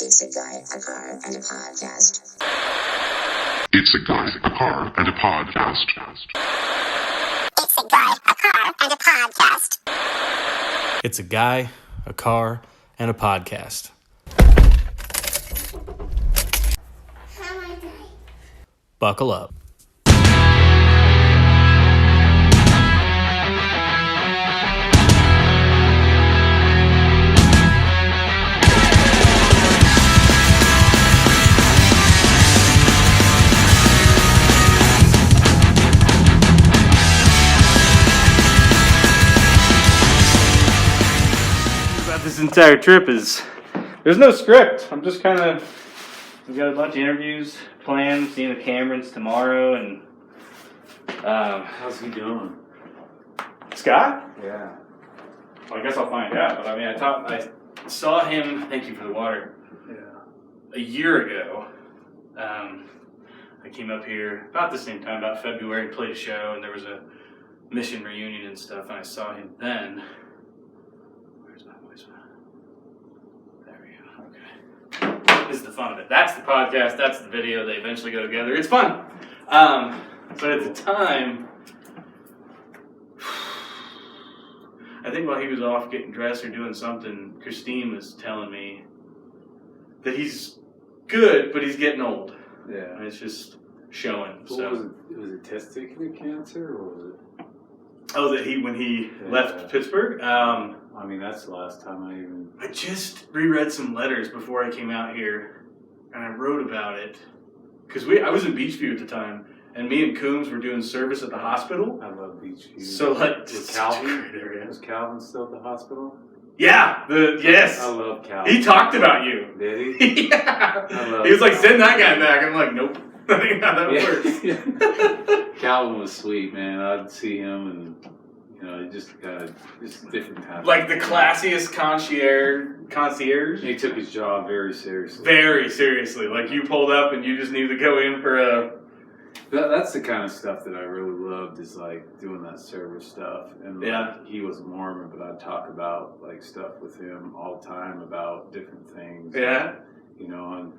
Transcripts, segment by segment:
It's a guy, a car, and a podcast. It's a guy, a car, and a podcast. It's a guy, a car, and a podcast. It's a guy, a car, and a podcast. Buckle up. This entire trip is, there's no script. I'm just kind of, we've got a bunch of interviews planned, seeing the Camerons tomorrow, and how's he doing? Scott? Yeah. Well, I guess I'll find out. But I mean, I saw him. Thank you for the water. Yeah. A year ago, I came up here about the same time, about February, played a show, and there was a mission reunion and stuff, and I saw him then. Where's my voice? There we go. Okay. This is the fun of it. That's the podcast. That's the video. They eventually go together. It's fun. So at the time, I think while he was off getting dressed or doing something, Christine was telling me that he's good, but he's getting old. Yeah. And it's just showing. What So was it testicular cancer or was it? Oh, that when he left Pittsburgh? I mean, that's the last time I just reread some letters before I came out here, and I wrote about it. Because I was in Beachview at the time, and me and Coombs were doing service at the hospital. I love Beachview. So, like, was Calvin? great area. Was Calvin still at the hospital? Yeah, yes. I love Calvin. He talked about you. Did he? Yeah. I love He was like, send that guy back. I'm like, nope. I think how that works. Calvin was sweet, man. I'd see him and, you know, just different types. Like the classiest concierge. He took his job very seriously. Very seriously. Like you pulled up and you just need to go in for a... That's the kind of stuff that I really loved, is like doing that service stuff. And like, he was a Mormon, but I'd talk about like stuff with him all the time about different things. Yeah. You know, and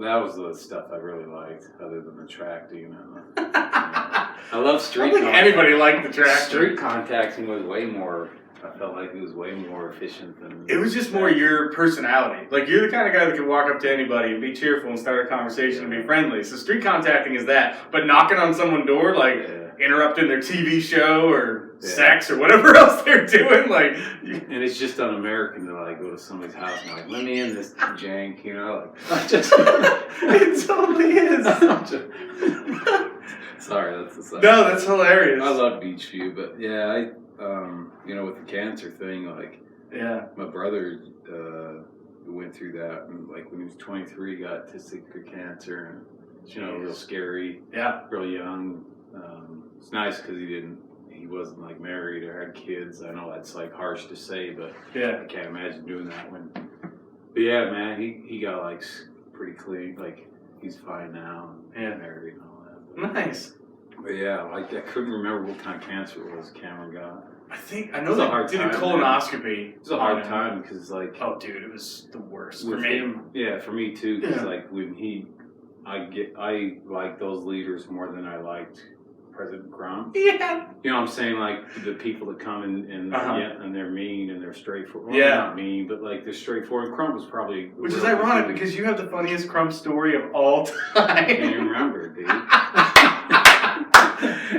that was the stuff I really liked, other than the tracting. I love street. I don't think anybody liked the track. Street contacting was way more. I felt like it was way more efficient than. It was just more your personality. Like, you're the kind of guy that can walk up to anybody and be cheerful and start a conversation and be friendly. So street contacting is that. But knocking on someone's door, like, interrupting their TV show or sex or whatever else they're doing, like... And it's just un-American to, like, go to somebody's house and, like, let me in this jank, you know? Like, just... It totally is. Sorry, that's the side. No, that's hilarious. I love Beachview, but, yeah, you know, with the cancer thing, like, my brother went through that, and like when he was 23, he got testicular cancer, and you know, real scary. Yeah, real young. It's nice because he wasn't like married or had kids. I know that's like harsh to say, but I can't imagine doing that when. But yeah, man, he got like pretty clean. Like he's fine now, and married and all that. But, nice. But yeah, like I couldn't remember what kind of cancer it was Cameron got. I know they did a colonoscopy. It was a hard time because like... Oh, dude, it was the worst for me. Him, yeah, for me too. Because like when I like those leaders more than I liked President Trump. Yeah. You know what I'm saying? Like the people that come and they're mean and they're straightforward. Well, they're not mean, but like they're straightforward. Crump was probably... Which is ironic because you have the funniest Crump story of all time. Can you remember it, dude?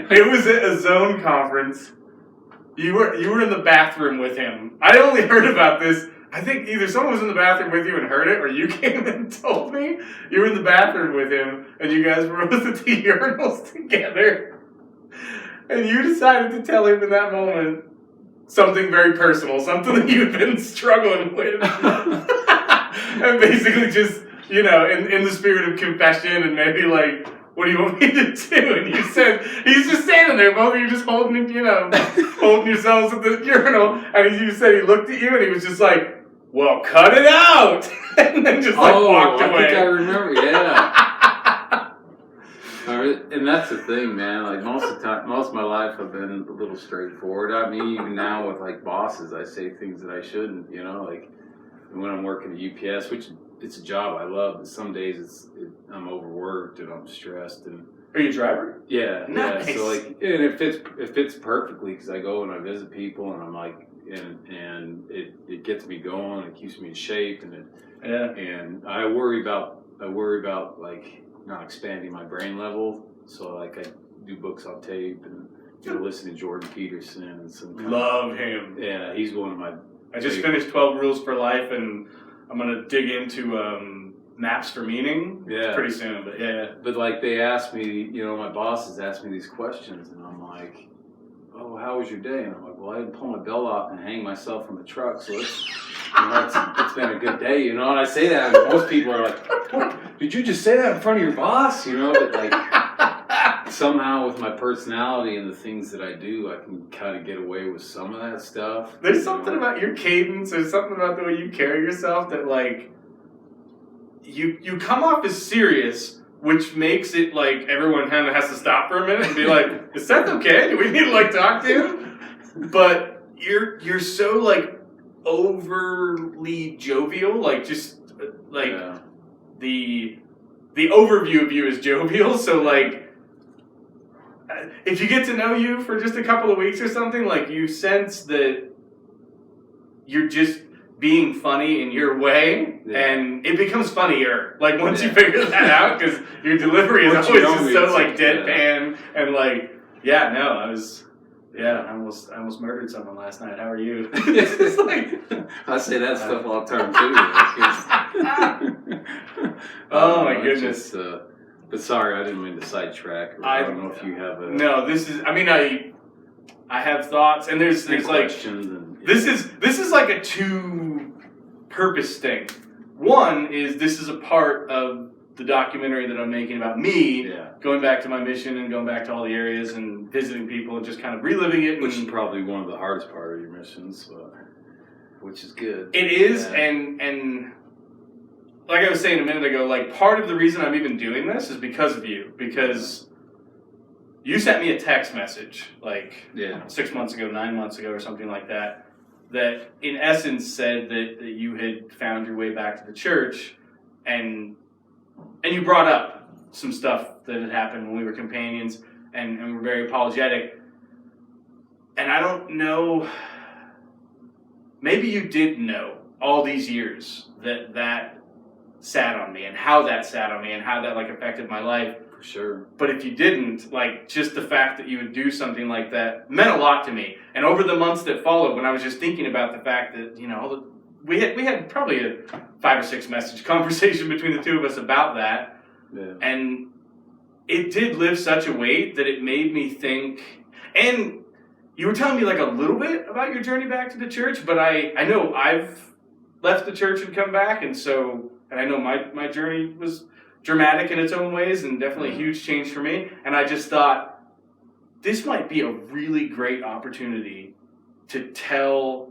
It was at a zone conference. You were in the bathroom with him. I only heard about this. I think either someone was in the bathroom with you and heard it, or you came and told me. You were in the bathroom with him, and you guys were both at the urinals together. And you decided to tell him in that moment something very personal, something that you've been struggling with. And basically just, you know, in the spirit of confession and maybe like, what do you want me to do? And you said, he's just standing there, both of you just holding yourselves at the urinal. And you said he looked at you and he was just like, well, cut it out. And then just walked away. I think I remember, yeah. And that's the thing, man. Like most of my life I've been a little straightforward. I mean, even now with like bosses, I say things that I shouldn't, you know, like, when I'm working at UPS, which it's a job I love, but some days I'm overworked and I'm stressed. And are you a driver? Yeah, nice. Yeah. So like, and it fits perfectly because I go and I visit people and I'm like, and it gets me going, it keeps me in shape, and I worry about like not expanding my brain level. So like I do books on tape and listen to Jordan Peterson and love him. Yeah, he's one of my. I just finished 12 Rules for Life, and I'm gonna dig into Maps for Meaning pretty soon. But but like they asked me, my bosses asked me these questions, and I'm like, "Oh, how was your day?" And I'm like, "Well, I didn't pull my belt off and hang myself from the truck, so it's been a good day, And I say that, and most people are like, "What? Did you just say that in front of your boss?" But like somehow with my personality and the things that I do, I can kind of get away with some of that stuff. There's something about your cadence, or something about the way you carry yourself that like you come off as serious, which makes it like everyone kind of has to stop for a minute and be like, "Is Seth okay? Do we need to like talk to him?" But you're so like overly jovial, like just like the overview of you is jovial. So like if you get to know you for just a couple of weeks or something, like you sense that you're just being funny in your way, and it becomes funnier. Like once you figure that out, because your delivery is always just so like deadpan and like, I almost murdered someone last night. How are you? It's just like I say that stuff all the time too. Oh my goodness. But sorry, I didn't mean to sidetrack. I don't know if you have a. No, this is. I mean, I have thoughts, and there's like questions. And, this is like a two-purpose thing. One is this is a part of the documentary that I'm making about me, going back to my mission and going back to all the areas and visiting people and just kind of reliving it. Which is probably one of the hardest part of your missions, which is good. It is, and like I was saying a minute ago, like part of the reason I'm even doing this is because of you, because you sent me a text message like 6 months ago, 9 months ago or something like that, that in essence said that you had found your way back to the church, and you brought up some stuff that had happened when we were companions and were very apologetic. And I don't know, maybe you did know all these years that sat on me and how that sat on me and how that like affected my life. For sure. But if you didn't, like just the fact that you would do something like that meant a lot to me. And over the months that followed, when I was just thinking about the fact that, we had probably a 5 or 6 message conversation between the two of us about that. Yeah. And it did lift such a weight that it made me think, and you were telling me like a little bit about your journey back to the church, but I know I've left the church and come back, and I know my journey was dramatic in its own ways and definitely a huge change for me. And I just thought, this might be a really great opportunity to tell,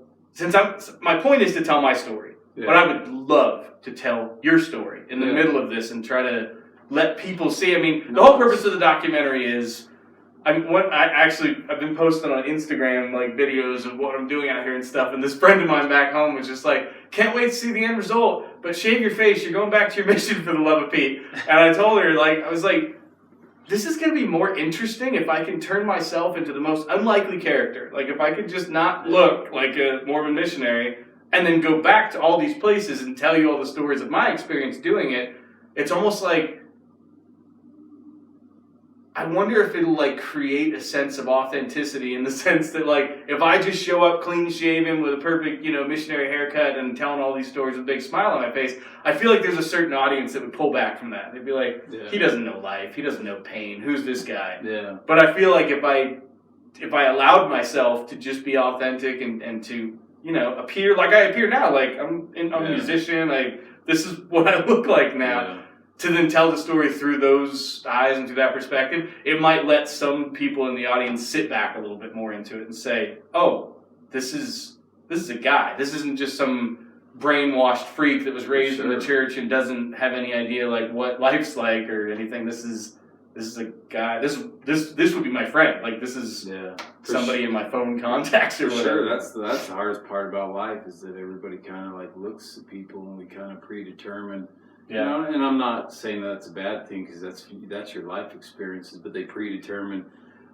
my point is to tell my story, but I would love to tell your story in the middle of this and try to let people see. I mean, the whole purpose of the documentary is, I've been posting on Instagram like videos of what I'm doing out here and stuff, and this friend of mine back home was just like, "Can't wait to see the end result, but shave your face, you're going back to your mission for the love of Pete." And I told her, I was like, this is going to be more interesting if I can turn myself into the most unlikely character. Like if I could just not look like a Mormon missionary and then go back to all these places and tell you all the stories of my experience doing it. It's almost like, I wonder if it'll like create a sense of authenticity in the sense that like if I just show up clean shaven with a perfect, missionary haircut and telling all these stories with a big smile on my face, I feel like there's a certain audience that would pull back from that. They'd be like, he doesn't know life, he doesn't know pain, who's this guy? Yeah. But I feel like if I allowed myself to just be authentic and to, appear like I appear now, like I'm a musician, this is what I look like now. Yeah. To then tell the story through those eyes and through that perspective, it might let some people in the audience sit back a little bit more into it and say, "Oh, this is a guy. This isn't just some brainwashed freak that was raised in the church and doesn't have any idea like what life's like or anything. This is this is a guy. This would be my friend. Like this is somebody in my phone contacts or whatever. Sure, that's the hardest part about life is that everybody kind of like looks at people and we kind of predetermine. Yeah. You know, and I'm not saying that's a bad thing because that's your life experiences, but they predetermine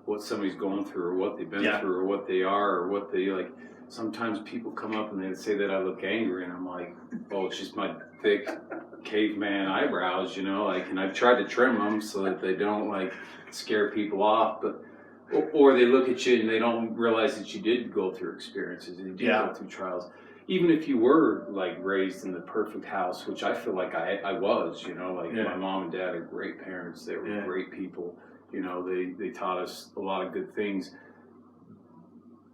what somebody's going through or what they've been through or what they are or what they like. Sometimes people come up and they say that I look angry, and I'm like, oh, it's just my thick caveman eyebrows, you know, like, and I've tried to trim them so that they don't like scare people off, but or they look at you and they don't realize that you did go through experiences and you did go through trials. Even if you were like raised in the perfect house, which I feel like I was, you know, like my mom and dad are great parents, they were great people, you know, they taught us a lot of good things.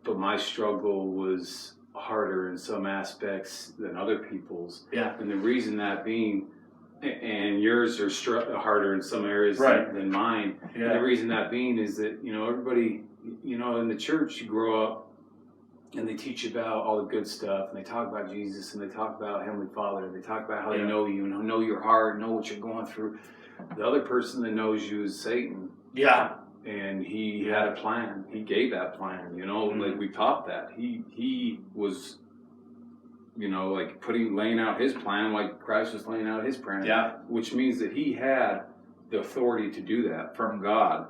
But my struggle was harder in some aspects than other people's. Yeah. And the reason that being, and yours are harder in some areas than mine. Yeah. And the reason that being is that, you know, everybody, you know, in the church, you grow up and they teach you about all the good stuff and they talk about Jesus and they talk about Heavenly Father and they talk about how they know you and know your heart, know what you're going through. The other person that knows you is Satan. Yeah. And he had a plan. He gave that plan, you know, like we taught that. He was, you know, like laying out his plan like Christ was laying out his plan. Yeah. Which means that he had the authority to do that from God.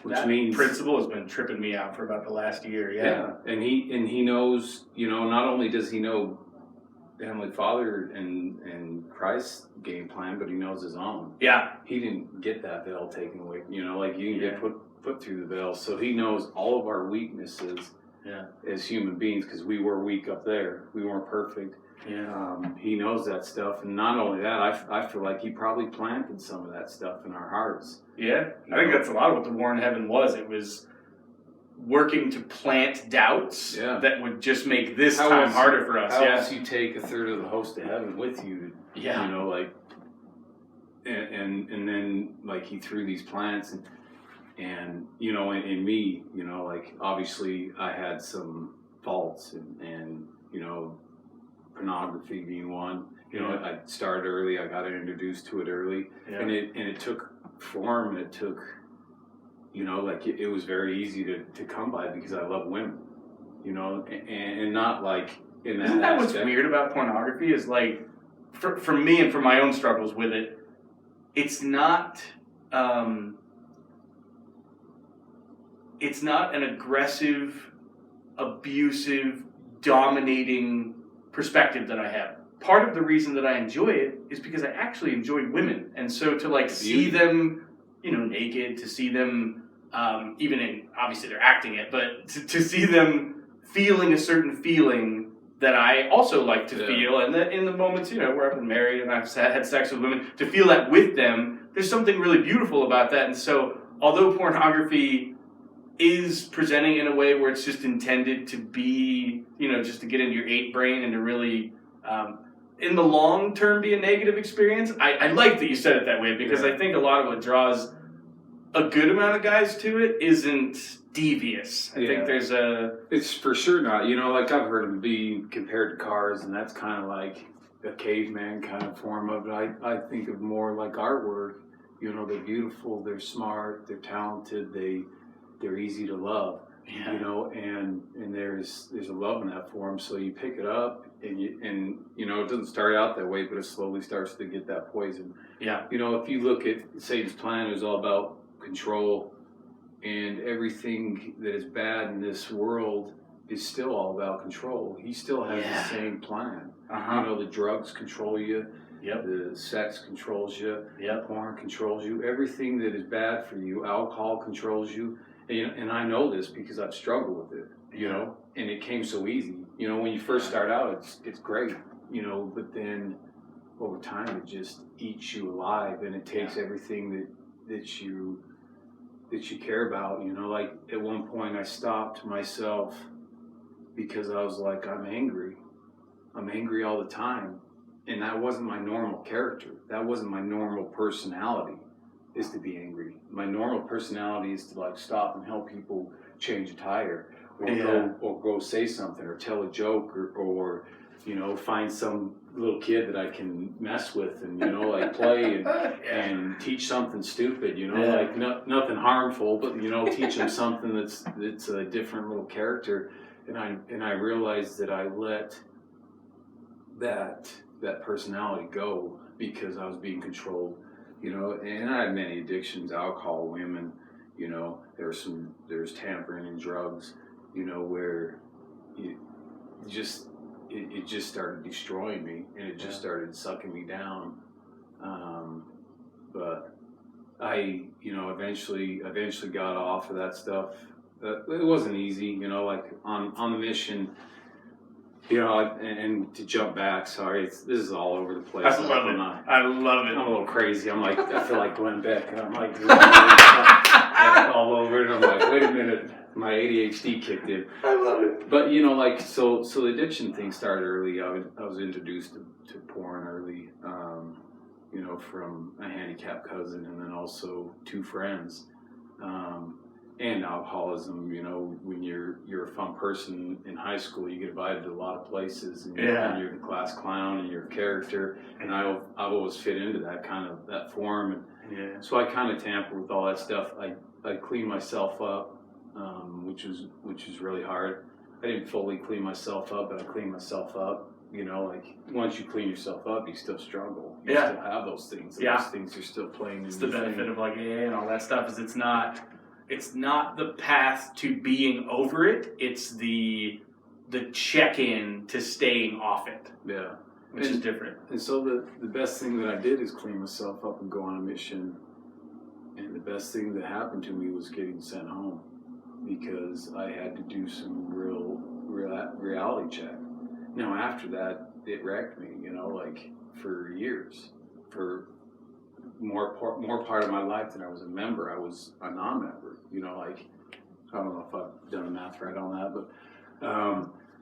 Which that means principle has been tripping me out for about the last year. Yeah. And he knows, you know, not only does he know the Heavenly Father and Christ's game plan, but he knows his own. Yeah. He didn't get that veil taken away. You know, like you didn't get put through the veil. So he knows all of our weaknesses as human beings because we were weak up there. We weren't perfect. Yeah. He knows that stuff. And not only that, I feel like he probably planted some of that stuff in our hearts. Yeah. I think that's a lot of what the War in Heaven was. It was working to plant doubts that would just make this time harder for us. How else you take a third of the host of heaven with you? You know, like, and then like he threw these plants and you know, in me, you know, like obviously I had some faults and you know, pornography being one. You know, I started early. I got introduced to it early, and it took form and it took. You know, like it was very easy to come by because I love women, you know, and not like in that. Isn't that what's weird about pornography? Is like, for me and for my own struggles with it, it's not an aggressive, abusive, dominating perspective that I have. Part of the reason that I enjoy it is because I actually enjoy women, and so to like see them, you know, naked, to see them. Even in, obviously they're acting it, but to see them feeling a certain feeling that I also like to feel, and that in the moments, you know, where I've been married and I've had sex with women, to feel that with them, there's something really beautiful about that. And so, although pornography is presenting in a way where it's just intended to be, you know, just to get into your ape brain and to really, in the long term, be a negative experience, I like that you said it that way because I think a lot of what draws a good amount of guys to it isn't devious. I think there's It's for sure not. You know, like I've heard them be compared to cars, and that's kind of like a caveman kind of form of it. I think of more like artwork. You know, they're beautiful, they're smart, they're talented, they're easy to love. Yeah. You know, and there's a love in that form. So you pick it up, and you know, it doesn't start out that way, but it slowly starts to get that poison. Yeah. You know, if you look at Satan's plan, it was all about control, and everything that is bad in this world is still all about control. He still has the same plan. You know, the drugs control you. Yep. The sex controls you. Yep. Porn controls you. Everything that is bad for you, alcohol controls you. And I know this because I've struggled with it. You know, and it came so easy. You know, when you first start out, it's great. You know, but then over time, it just eats you alive, and it takes everything that you care about. You know, like at one point I stopped myself because I was like, I'm angry all the time, and that wasn't my normal character. That wasn't my normal personality, is to be angry. My normal personality is to like stop and help people change a tire, or go say something, or tell a joke, or you know, find some little kid that I can mess with and, you know, like play and teach something stupid, you know, like nothing harmful, but, you know, teach them something that's a different little character. And I realized that I let that personality go because I was being controlled, you know, and I had many addictions: alcohol, women, you know, there's tampering and drugs, you know, where it just started destroying me, and it just started sucking me down. But I, you know, eventually got off of that stuff. It wasn't easy, you know, like on the mission. You know, and to jump back, sorry, this is all over the place. I love it. I love it. I'm a little crazy. I feel like Glenn Beck, and I'm like all over it. I'm like, wait a minute, my ADHD kicked in. I love it. But you know, like so the addiction thing started early. I was introduced to porn early. You know, from a handicapped cousin, and then also 2 friends. And alcoholism, you know, when you're a fun person in high school, you get invited to a lot of places, and you're the class clown, and you're a character, and I've always fit into that form, and so I kind of tampered with all that stuff. I cleaned myself up, which was really hard. I didn't fully clean myself up, but I cleaned myself up. You know, like once you clean yourself up, you still struggle. You still have those things. And those things are still playing. It's the benefit of like AA and all that stuff is it's not the path to being over it. It's the check-in to staying off it. Yeah. Which is different. And so the best thing that I did is clean myself up and go on a mission. And the best thing that happened to me was getting sent home, because I had to do some real reality check. Now after that, it wrecked me, you know, like for years, for more part of my life than I was a member. I was a non-member, you know, like, I don't know if I've done the math right on that, but,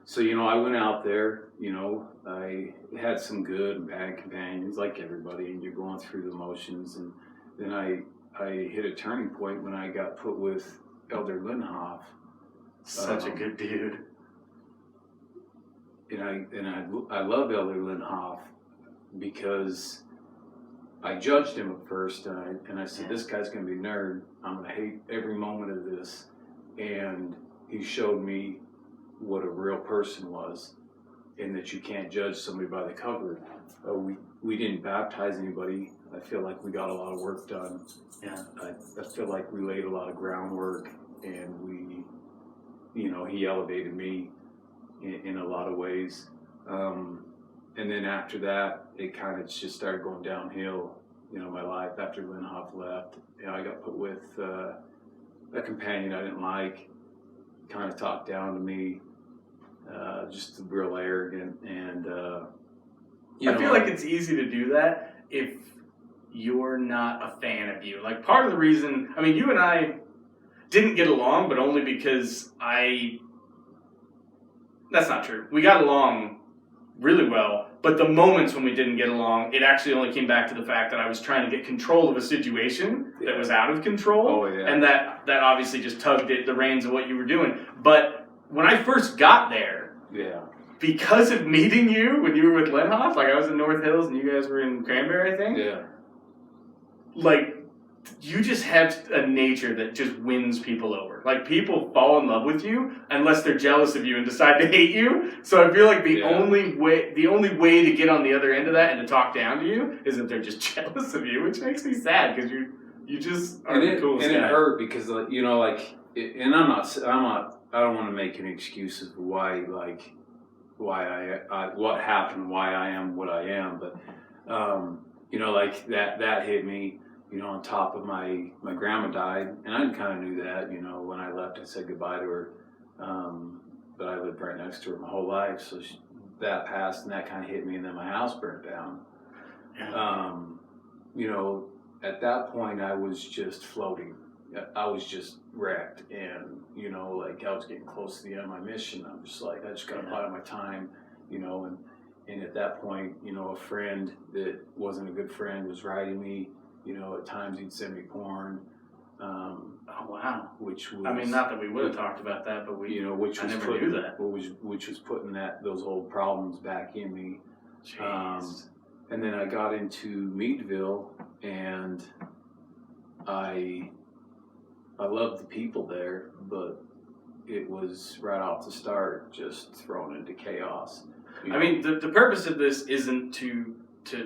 so, you know, I went out there, you know, I had some good and bad companions like everybody, and you're going through the motions, and then I hit a turning point when I got put with Elder Linhoff. Such a good dude. And I love Elder Linhoff because I judged him at first, and I said, this guy's going to be a nerd. I'm going to hate every moment of this. And he showed me what a real person was, and that you can't judge somebody by the cover. We didn't baptize anybody. I feel like we got a lot of work done. Yeah. I feel like we laid a lot of groundwork, and we, you know, he elevated me in a lot of ways. And then after that, it kind of just started going downhill, you know, my life after Linhoff left. You know, I got put with a companion I didn't like, kind of talked down to me, just real arrogant. And, I feel like it's easy to do that if you're not a fan of you. Like, part of the reason, I mean, you and I didn't get along, but only because that's not true. We got along really well, but the moments when we didn't get along, it actually only came back to the fact that I was trying to get control of a situation that was out of control. Oh, yeah. And that obviously just tugged at the reins of what you were doing. But when I first got there, because of meeting you when you were with Linhoff, like I was in North Hills and you guys were in Cranberry, I think. Yeah. Like, you just have a nature that just wins people over. Like, people fall in love with you unless they're jealous of you and decide to hate you. So I feel like the only way to get on the other end of that and to talk down to you is if they're just jealous of you, which makes me sad because you just are the coolest guy. And it hurt because, you know, like, and I don't want to make any excuses for why what happened, why I am what I am, but you know, like that hit me. You know, on top of my grandma died, and I kind of knew that. You know, when I left, I said goodbye to her, but I lived right next to her my whole life, so that passed, and that kind of hit me, and then my house burnt down. You know, at that point, I was just floating. I was just wrecked, and you know, like I was getting close to the end of my mission. I'm just like, I just got to bide my time, you know, and at that point, you know, a friend that wasn't a good friend was writing me. You know, at times he'd send me porn. Oh wow! Which was, I mean, not that we would have talked about that, but we, which I was never knew that. which was putting those old problems back in me. Jeez. And then I got into Meadville, and I loved the people there, but it was right off the start just thrown into chaos. I mean, the purpose of this isn't to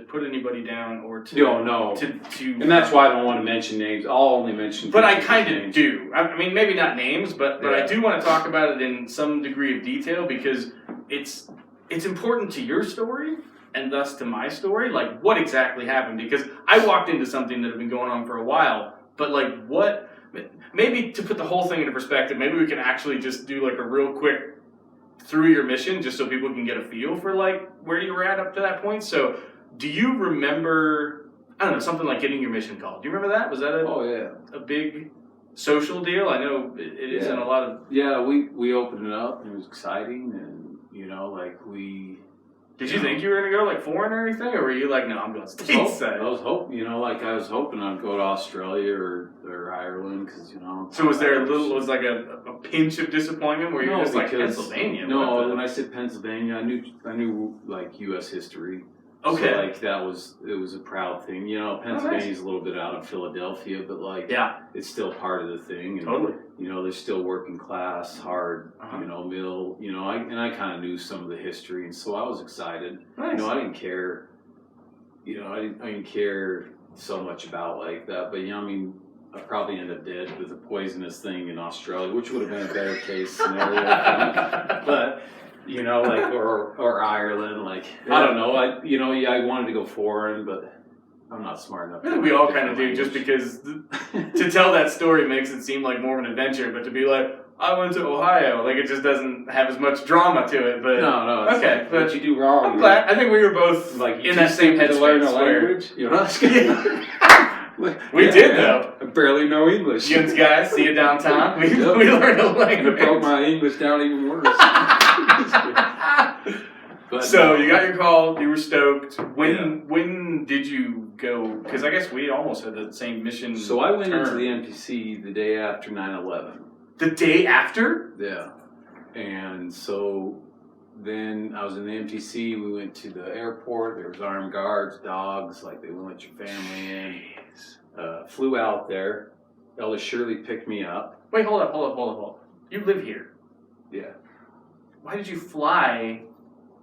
put anybody down or to no. to And that's why I don't want to mention names. I'll only mention. But I kind of do. I mean, maybe not names, but I do want to talk about it in some degree of detail because it's important to your story and thus to my story. Like, what exactly happened? Because I walked into something that had been going on for a while, but like, what? Maybe to put the whole thing into perspective, maybe we can actually just do like a real quick through your mission, just so people can get a feel for like where you were at up to that point. So, do you remember? I don't know, something like getting your mission call. Do you remember that? Was that a big social deal? I know it is in a lot of. Yeah, we opened it up. And it was exciting, and Did you think you were gonna go like foreign or anything, or were you like, no, I'm going stateside? I was hoping I'd go to Australia or Ireland, because So was there a pinch of disappointment where you're just like Pennsylvania? No, when I said Pennsylvania, I knew like U.S. history. Okay. So it was a proud thing. Pennsylvania's a little bit out of Philadelphia, but it's still part of the thing. And, totally. They're still working class, hard, mill. I kind of knew some of the history, and so I was excited. Nice. I didn't care. I didn't care so much about like that, but I probably ended up dead with a poisonous thing in Australia, which would have been a better case scenario for me. But. Or Ireland, I don't know. I wanted to go foreign, but I'm not smart enough. I think we all kind of do, just because to tell that story makes it seem like more of an adventure, but to be like, I went to Ohio, it just doesn't have as much drama to it. But no. Okay, but you do wrong. I'm glad. I think we were both in that same headspace. To learn a language, We did though. I barely know English. Yins guys, see you downtown. We learned a language. And it broke my English down even worse. But, so you got your call. You were stoked. When did you go? Because I guess we almost had the same mission. So I went into the MPC the day after 9/11. The day after? Yeah. And so then I was in the MTC. We went to the airport. There was armed guards, dogs. They wouldn't let your family in. Flew out there. Ella Shirley picked me up. Wait, hold up. You live here. Yeah. Why did you fly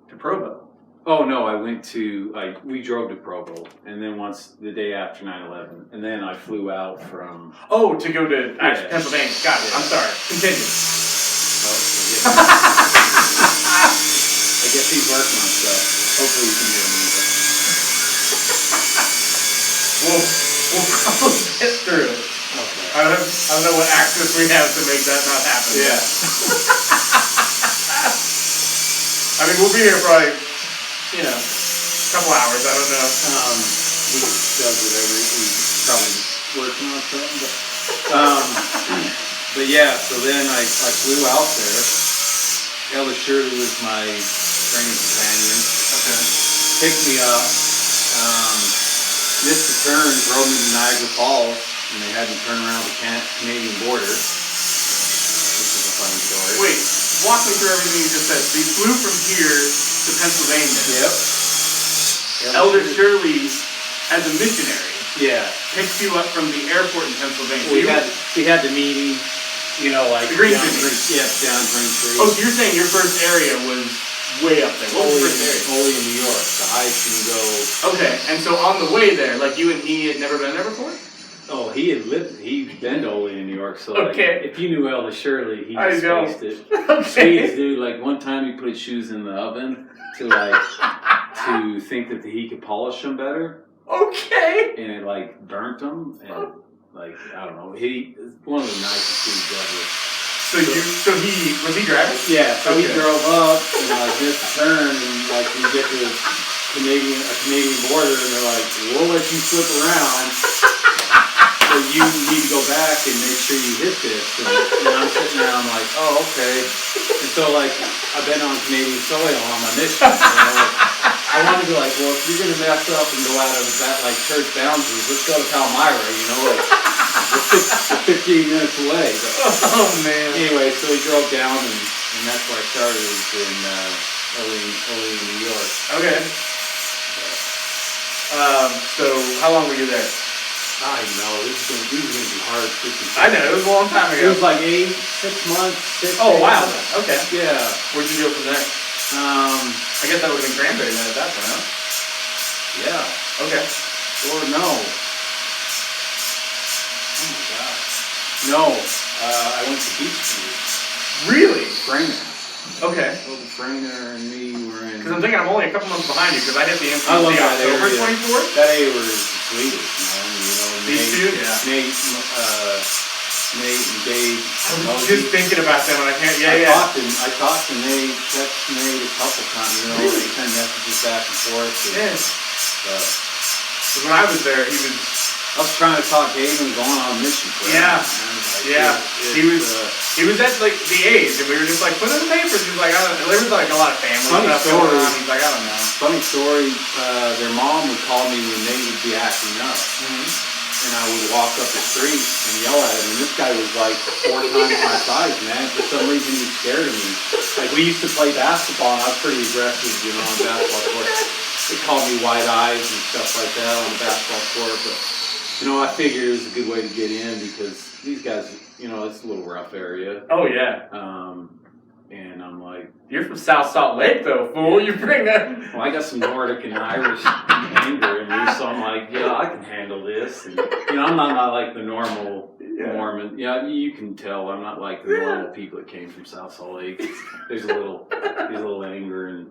to Provo? Oh no, we drove to Provo, and then once the day after 9/11, and then I flew out from. Oh, to go to Pennsylvania. Got it. I'm sorry. Continue. I guess he's working on stuff. Hopefully you can hear me. We'll probably get through it. Okay. I don't know what access we have to make that not happen. Yeah. I mean, we'll be here probably, a couple hours. I don't know. We does whatever. He's probably working on something. But yeah, so then I flew out there. Ella Shirley was my training companion. Okay. Picked me up. Missed the turn, drove me to Niagara Falls, and they had me turn around the Canadian border, which is a funny story. Wait, walk me through everything you just said. So you flew from here to Pennsylvania. Yep. Elder Shirley, as a missionary, picked you up from the airport in Pennsylvania. We had the meeting, the Green Tree. Down Green Tree. Oh, so you're saying your first area was way up there. What was the first area? Only in New York. The highest you can go. Okay, and so on the way there, you and he had never been there before? Oh, he'd been to Ole in New York, so if you knew Ella Shirley, he just faced it. Okay. Jeez, dude, one time he put his shoes in the oven to think that he could polish them better. Okay. And it burnt them, and I don't know, he one of the nicest dudes ever. So was he driving? Yeah, so he drove up, and missed the turn, and we get to the Canadian border, and they're like, we'll let you slip around, so you need to go back and make sure you hit this. And I'm sitting there, I'm like, oh, okay. And so I've been on Canadian soil on my mission. I want to go be like, well, if you're gonna mess up and go out of that like church boundaries, let's go to Palmyra, you know, like we're 15 minutes away. But, oh man. Anyway, so we drove down, and that's where I started in early in New York. Okay. So how long were you there? I know these are gonna be hard. I know it was a long time ago. It was like 6 months. Oh wow. Okay. Yeah. Where'd you go from there? I guess that would have been Cranberry then at that point, huh? Yeah. Okay. Or no. Oh my God. No. I went to Beach View. Really? Frainer. Okay. Well, the Frainer and me were in. Because I'm thinking I'm only a couple months behind you because I hit the MCC I love that October area. 24th. That area was the sweetest, man. You know, These two? Yeah. Nate and Dave. I was just thinking about them and I can't. I talked to Nate, texted Nate a couple times. You know, Really? they send messages back and forth. Yeah. Because when I was there, he was. I was trying to talk Dave and going on a mission for him. Yeah. Like, Yeah. He was at like the age, and we were just like put in the papers. He was like, I don't know. There was like a lot of family Funny stuff story. going on. He's like, I don't know. Funny story. Their mom would call me when Nate would be acting up. Mm-hmm. And I would walk up the street and yell at him, and this guy was like 4 times my size, man. For some reason, he was scared of me. Like, we used to play basketball, and I was pretty aggressive, you know, on the basketball court. They called me white eyes and stuff like that on the basketball court, but, you know, I figured it was a good way to get in because these guys, you know, it's a little rough area. Oh yeah. And I'm like, you're from South Salt Lake, though, fool. You bring that. well, I got some Nordic and Irish anger in me, so I'm like, yeah, I can handle this. And, you know, I'm not like the normal Mormon. Yeah, you can tell I'm not like the normal people that came from South Salt Lake. There's a little anger and,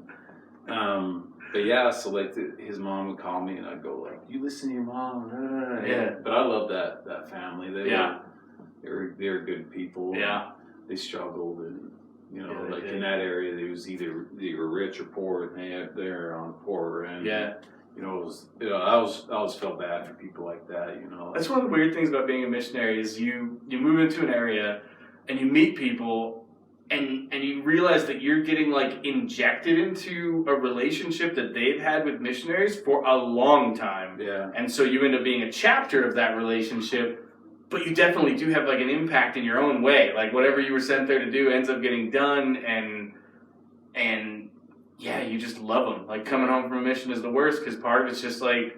but yeah, so like his mom would call me and I'd go like, you listen to your mom. Yeah. But I love that family. They were good people. Yeah. They struggled and. You know, Yeah, like in that area, it was either rich or poor, and they're on the poorer end. Yeah. You know, I always felt bad for people like that. You know, That's one of the weird things about being a missionary is you move into an area and you meet people and you realize that you're getting like injected into a relationship that they've had with missionaries for a long time. Yeah. And so you end up being a chapter of that relationship. But you definitely do have like an impact in your own way. Like whatever you were sent there to do ends up getting done, and yeah, you just love them. Like coming home from a mission is the worst because part of it's just like,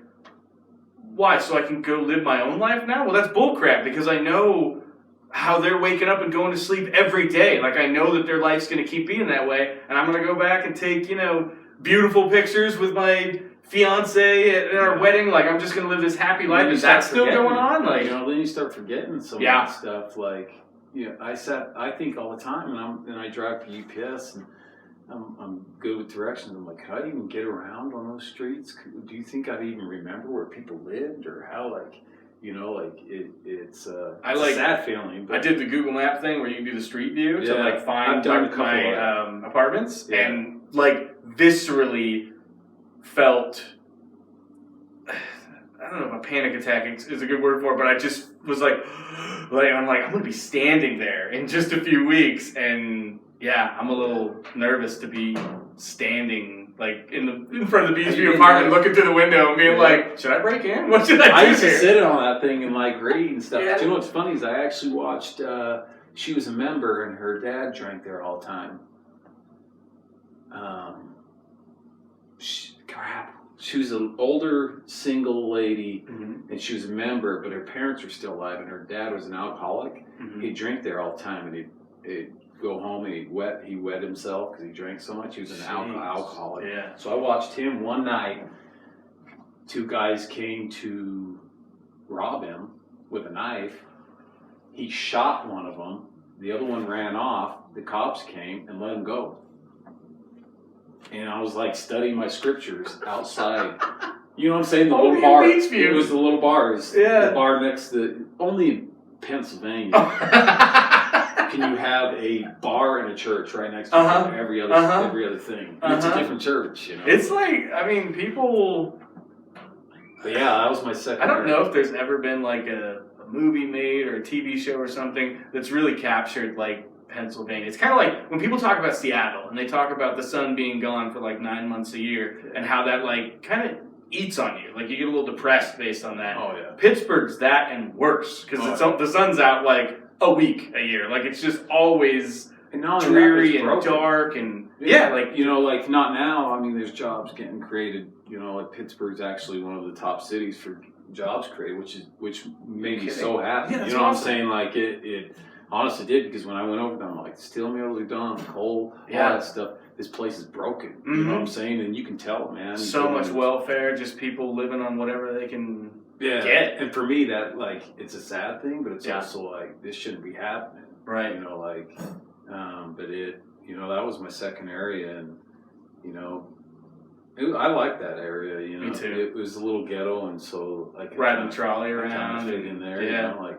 why? So I can go live my own life now? Well, that's bullcrap because I know how they're waking up and going to sleep every day. Like I know that their life's going to keep being that way, and I'm going to go back and take beautiful pictures with my fiance at our wedding. Like I'm just gonna live this happy life. Is that still going on? Like then you start forgetting some of that stuff. Like I think all the time, and I drive for UPS, and I'm good with directions. I'm like, how do I even get around on those streets? Do you think I'd even remember where people lived or how it's a sad feeling. But I did the Google Map thing where you can do the street view to like find I've done a couple my apartments and like viscerally felt, I don't know if a panic attack is a good word for it, but I just was like I'm going to be standing there in just a few weeks, and yeah, I'm a little nervous to be standing like in front of the Beachview apartment, looking through the window and being like, should I break in? What should I do? I used to here? sit on that thing and like read and stuff. Yeah. But you know what's funny is I actually watched. She was a member, and her dad drank there all the time. She was an older single lady, and she was a member, but her parents were still alive, and her dad was an alcoholic. He'd drink there all the time, and he'd go home and he wet himself because he drank so much. He was an alcoholic. Yeah. So I watched him one night. 2 guys came to rob him with a knife. He shot one of them. The other one ran off. The cops came and let him go. And I was like studying my scriptures outside. You know what I'm saying? The little bar. Beachview. It was the little bars. Yeah. The bar next to only in Pennsylvania can you have a bar and a church right next to each other, every other thing. It's a different church, you know. It's like, I mean, people. But yeah, that was my second. I don't know if there's ever been like a movie made or a TV show or something that's really captured like Pennsylvania. It's kind of like when people talk about Seattle and they talk about the sun being gone for like 9 months a year and how that like kind of eats on you. Like you get a little depressed based on that. Oh, yeah. Pittsburgh's that and worse because the sun's out like a week a year. Like it's just always dreary and dark and like you know, like not now. I mean, there's jobs getting created. You know, like Pittsburgh's actually one of the top cities for jobs created, which made me so happy. Yeah, you know what I'm saying? Like it honestly did, because when I went over there, I'm like, steel mills are done, coal, all that stuff. This place is broken. You know what I'm saying? And you can tell, man. So much welfare, just people living on whatever they can get. And for me, that like it's a sad thing, but it's also like this shouldn't be happening. Right. You know, like, but it, you know, that was my second area, and you know. I like that area, you know. Me too. It was a little ghetto, and so like riding the trolley around, fit in there, you know, like.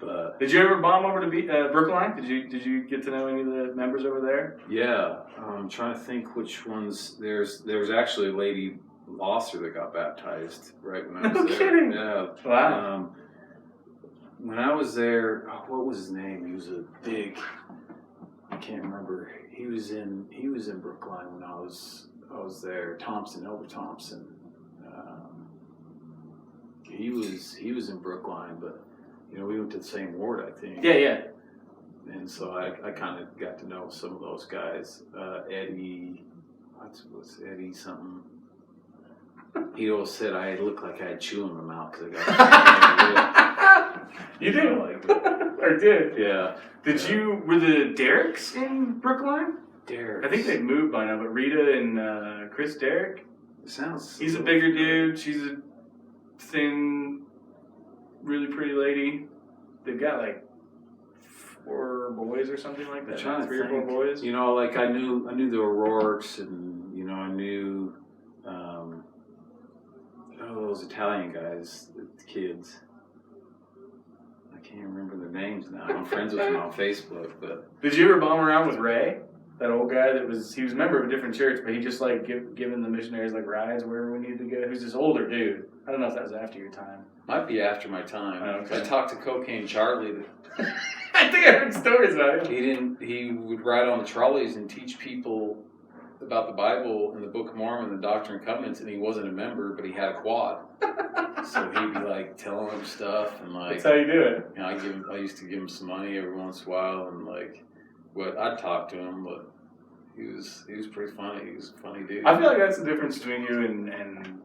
But did you ever bomb over to Brookline? Did you get to know any of the members over there? Yeah, I'm trying to think which ones. There was actually a lady Losser that got baptized right when I was there. No kidding. Yeah. Wow. When I was there, what was his name? He was a big. I can't remember. He was in Brookline when I was there. Elder Thompson. He was in Brookline, but you know we went to the same ward, I think. Yeah. And so I kind of got to know some of those guys. Eddie, what's Eddie something? He always said I looked like I had chew in my mouth because I got. You did, or did? Yeah. Were the Derricks in Brookline? Derek. I think they've moved by now, but Rita and Chris Derrick. He's a bigger dude. She's a thin, really pretty lady. They've got like 4 boys or something like that. 3 or 4 boys. You know, like I knew the O'Rourke's, and you know I knew those Italian guys, the kids. I can't remember their names now. I'm friends with them on Facebook, but. Did you ever bomb around with Ray? That old guy he was a member of a different church, but he just like giving the missionaries like rides wherever we needed to go. Who's this older dude? I don't know if that was after your time. Might be after my time. Oh, okay. I talked to Cocaine Charlie. I think I heard stories about him. He would ride on the trolleys and teach people about the Bible and the Book of Mormon and the Doctrine and Covenants, and he wasn't a member, but he had a quad. So he'd be like telling them stuff, and like that's how you do it. You know, I used to give him some money every once in a while, and like, I'd talk to him, but he was pretty funny. He was a funny dude. I feel like that's the difference between you and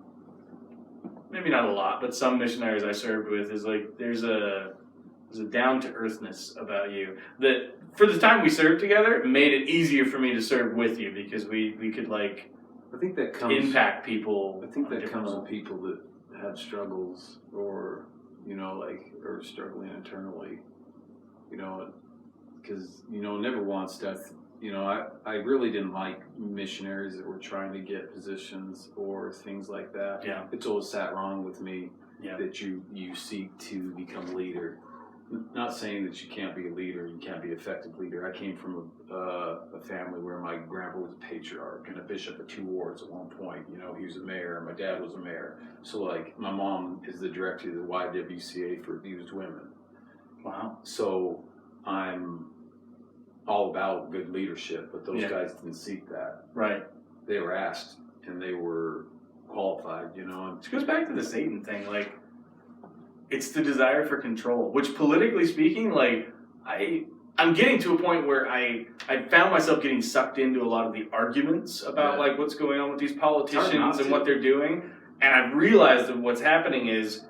maybe not a lot, but some missionaries I served with is like there's a down to earthness about you that for the time we served together made it easier for me to serve with you because we could like I think that comes impact people. I think that comes with people that have struggles or you know like or struggling internally, you know, because you know never once death. You know, I really didn't like missionaries that were trying to get positions or things like that. Yeah. It's always sat wrong with me that you seek to become a leader. Not saying that you can't be a leader, you can't be an effective leader. I came from a family where my grandpa was a patriarch and a bishop of 2 wards at one point. You know, he was a mayor, and my dad was a mayor. So, like, my mom is the director of the YWCA for abused women. Wow. So, I'm all about good leadership, but those guys didn't seek that. Right. They were asked, and they were qualified, you know. Which goes back to the Satan thing, like, it's the desire for control, which politically speaking, like, I'm getting to a point where I found myself getting sucked into a lot of the arguments about, like, what's going on with these politicians and what they're doing, and I've realized that what's happening is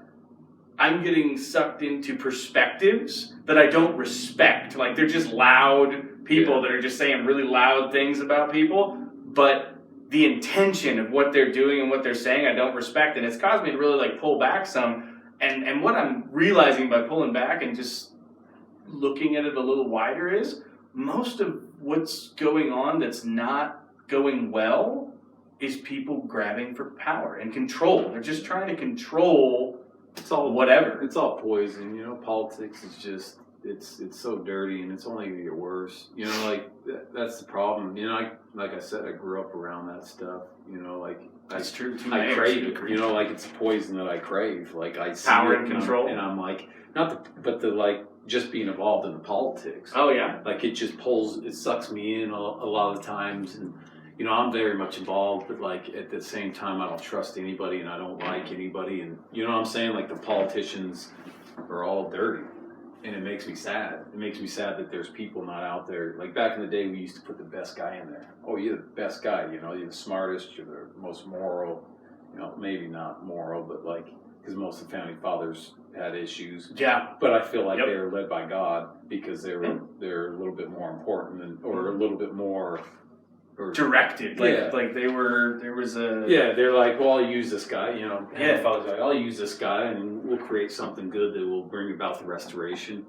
I'm getting sucked into perspectives that I don't respect. Like, they're just loud people that are just saying really loud things about people, but the intention of what they're doing and what they're saying I don't respect, and it's caused me to really, like, pull back some. And what I'm realizing by pulling back and just looking at it a little wider is most of what's going on that's not going well is people grabbing for power and control. They're just trying to control whatever. It's all poison, you know. Politics is just it's so dirty, and it's only gonna get worse. You know, like that's the problem. You know, like I said, I grew up around that stuff. You know, like that's true. I crave it. You know, like it's a poison that I crave. Like I see power it and control, and I'm like but just being involved in the politics. Oh yeah. Like it sucks me in a lot of the times, and I'm very much involved, but like at the same time, I don't trust anybody and I don't like anybody, and you know what I'm saying? Like the politicians are all dirty, and it makes me sad. It makes me sad that there's people not out there. Like back in the day, we used to put the best guy in there. Oh, you're the best guy. You're the smartest. You're the most moral. Maybe not moral, but like because most of the founding fathers had issues. Yeah. But I feel like they were led by God because they're a little bit more important or a little bit more directed. Like there was a they're like, well, I'll use this guy. Father's like, I'll use this guy and we'll create something good that will bring about the restoration.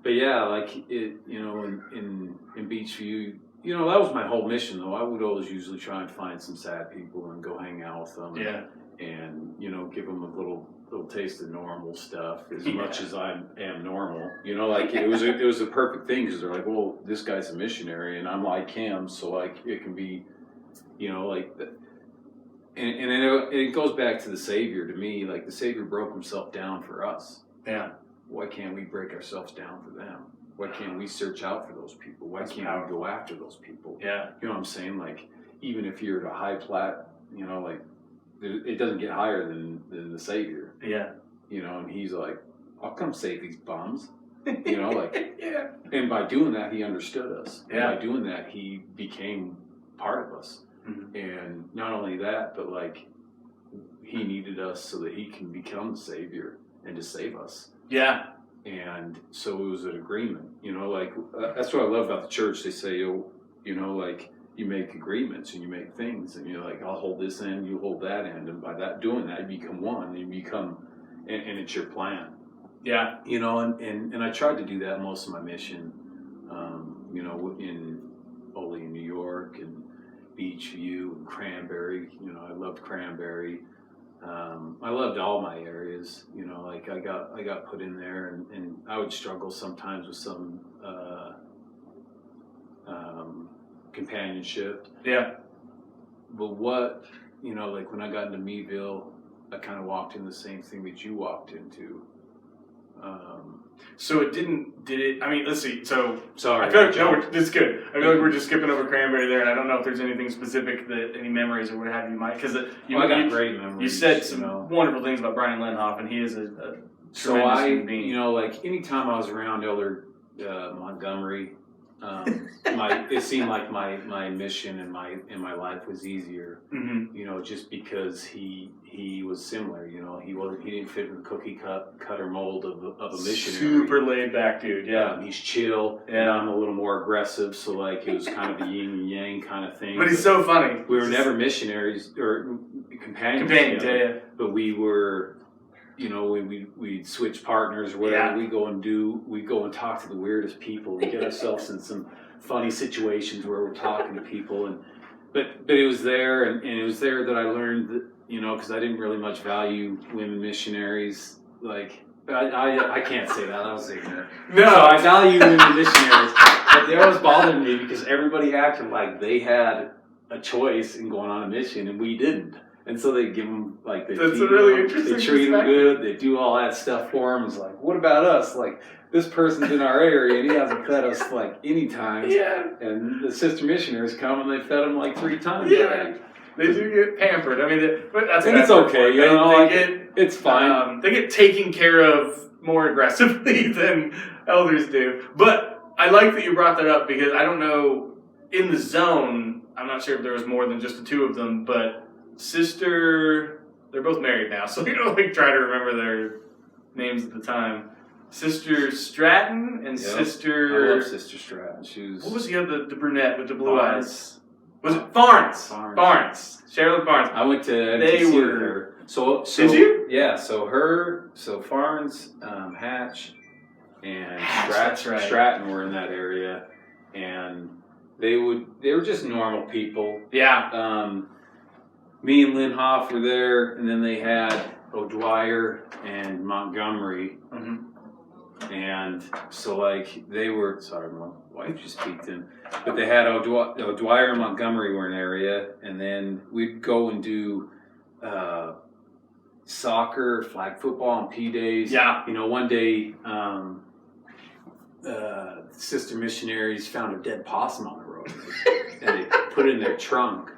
But yeah, like it, in Beachview, that was my whole mission though. I would always usually try and find some sad people and go hang out with them. Yeah. And give them a little taste of normal stuff as much as I am normal. Like it was a perfect thing because they're like, well, this guy's a missionary and I'm like him, so like it can be, like, and it goes back to the Savior. To me, like the Savior broke himself down for us. Yeah. Why can't we break ourselves down for them? Why can't we search out for those people? Why can't we go after those people? Yeah. You know what I'm saying? Like even if you're at a high plat, like. It doesn't get higher than the Savior. Yeah. And he's like, I'll come save these bums. Yeah. And by doing that, he understood us. Yeah. And by doing that, he became part of us. Mm-hmm. And not only that, but like, he needed us so that he can become the Savior and to save us. Yeah. And so it was an agreement. That's what I love about the church. They say, like, you make agreements and you make things and you're like, I'll hold this end, you hold that end, and by doing that you become one, and it's your plan. Yeah. And I tried to do that most of my mission, in New York and Beachview and Cranberry. I loved Cranberry. I loved all my areas. Like I got put in there, and I would struggle sometimes with some companionship. Yeah. But what, like when I got into Meadville, I kind of walked in the same thing that you walked into. So it did it, I mean, let's see, so. Sorry. I feel like, this is good. I feel like we're just skipping over Cranberry there, and I don't know if there's anything specific that, any memories or what have you might, because I got great memories. You said some wonderful things about Brian Lenhoff, and he is a tremendous human being. Like anytime I was around Elder Montgomery, it seemed like my mission in my life was easier. Mm-hmm. Just because he was similar. He didn't fit in the cookie cutter mold of a missionary. Super laid back dude. Yeah. He's chill. Yeah. And I'm a little more aggressive, so like it was kind of a yin and yang kind of thing. But he's so funny. We were never missionaries or companions. Yeah. But we were. We'd switch partners or whatever. Yeah. We go and talk to the weirdest people. We get ourselves in some funny situations where we're talking to people, but it was there, and it was there that I learned that, because I didn't really much value women missionaries. Like I can't say that. I was ignorant. No, so I value women missionaries, but they always bothered me because everybody acted like they had a choice in going on a mission, and we didn't. And so they give them, like, they That's a really interesting they treat them perspective. good, they do all that stuff for them. It's like, what about us? Like, this person's in our area and he hasn't fed us, like, any time. Yeah. And the sister missionaries come and they fed them, like, 3 times Yeah. already. They do get pampered. I mean, but that's and it's okay, it's fine. They get taken care of more aggressively than elders do. But I like that you brought that up because I don't know, in the zone, I'm not sure if there was more than just the 2 of them, but Sister, they're both married now, so you don't try to remember their names at the time. Sister Stratton and Sister. I love Sister Stratton. She was. What was the other, the brunette with the blue Barnes. eyes? Was it Barnes? Sherilyn Barnes. I went to They MTC were. with her. So Did you? Yeah. So Farnes, Hatch, and That's right. Stratton were in that area, and they were just normal people. Yeah. Me and Lenhoff were there, and then they had O'Dwyer and Montgomery. Mm-hmm. And so, like, they were, sorry, my wife just peeked in, but they had O'Dwyer and Montgomery were in an area, and then we'd go and do soccer, flag football on P days. Yeah. One day, sister missionaries found a dead possum on the road, and they put it in their trunk.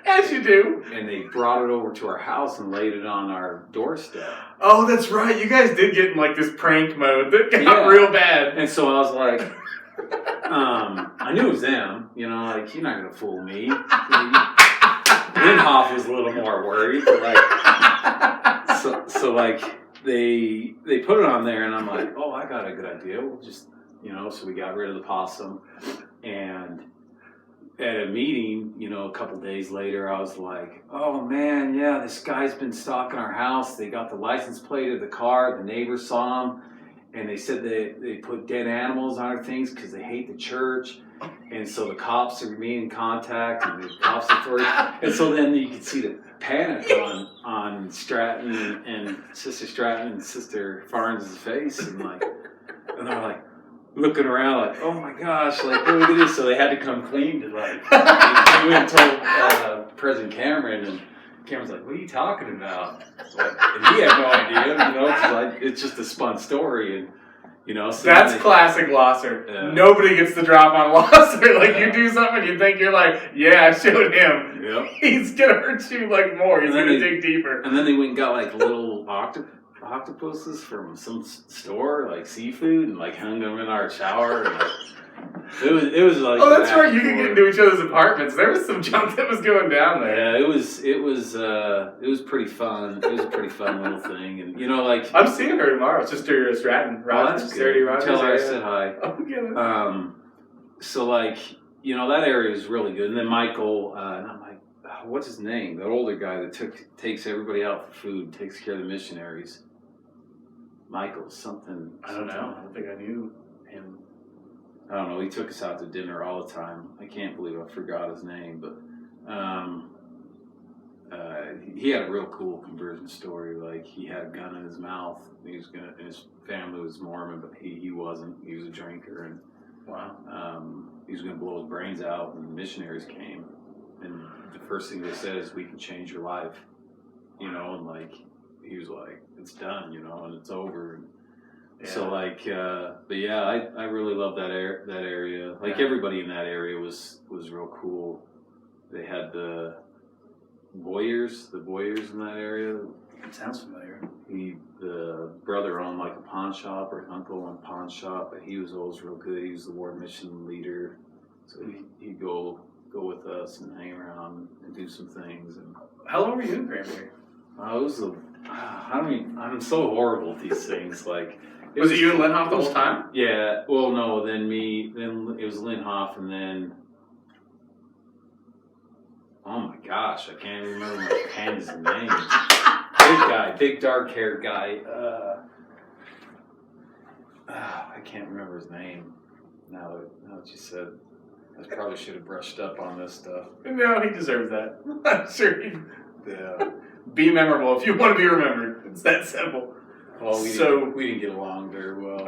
As you do. And they brought it over to our house and laid it on our doorstep. Oh, that's right. You guys did get in like this prank mode that got real bad. And so I was like, I knew it was them. You know, like, you're not going to fool me. Lindhoff was a little more worried. But like, so like, they put it on there, and I'm like, oh, I got a good idea. We'll just, you know, so we got rid of the possum. And at a meeting, you know, a couple days later, I was like, oh man, yeah, this guy's been stalking our house. They got the license plate of the car. The neighbors saw him, and they said they put dead animals on our things because they hate the church. And so the cops are being in contact, and the cops authority. And so then you could see the panic on Stratton and Sister Stratton and Sister Farnes' face, and they're like, looking around like, oh my gosh, like, what do we do? So they had to come clean to like, they went and told President Cameron, and Cameron's like, what are you talking about? Like, and he had no idea, you know, because it's just a spun story, and you know. So that's classic Losser. Yeah. Nobody gets the drop on Losser. Like, you do something, you think you're like, yeah, I showed him. Yep. He's gonna hurt you like more. He's gonna dig deeper. And then they went and got like little octopuses from some store, like seafood, and like hung them in our shower. And, like, it was like, oh, that's right. You can get into each other's apartments. There was some junk that was going down there. Yeah, it was pretty fun. It was a pretty fun little thing, and you know, like, I'm seeing her tomorrow. Sister Stratton. Rogers, that's good. Tell her I said hi. Oh, good. So like, you know, that area is really good. And then Michael, what's his name? The older guy that takes everybody out for food, takes care of the missionaries. Michael something. I don't know. I don't think I knew him. I don't know. He took us out to dinner all the time. I can't believe I forgot his name, but he had a real cool conversion story. Like, he had a gun in his mouth. And his family was Mormon, but he wasn't. He was a drinker, and wow. He was gonna blow his brains out. And the missionaries came, and the first thing they said is, "We can change your life," you know, and like, he was like, it's done, you know, and it's over. And so like, but yeah, I really love that area. Like, everybody in that area was real cool. They had the Boyers in that area. It sounds familiar. The brother owned like a pawn shop, or uncle owned a pawn shop, but he was always real good. He was the ward mission leader, so he'd go with us and hang around and do some things. And how long were you in Granbury? It was I'm so horrible at these things. Like, was it you and Lindhoff the whole time? Yeah. Well, no. Then it was Lindhoff, and then, oh my gosh, I can't even remember my pen's name. Big dark haired guy. I can't remember his name. Now that you said, I probably should have brushed up on this stuff. No, he deserves that. I'm sure he. Yeah. Be memorable if you want to be remembered. It's that simple. Well, we didn't get along very well.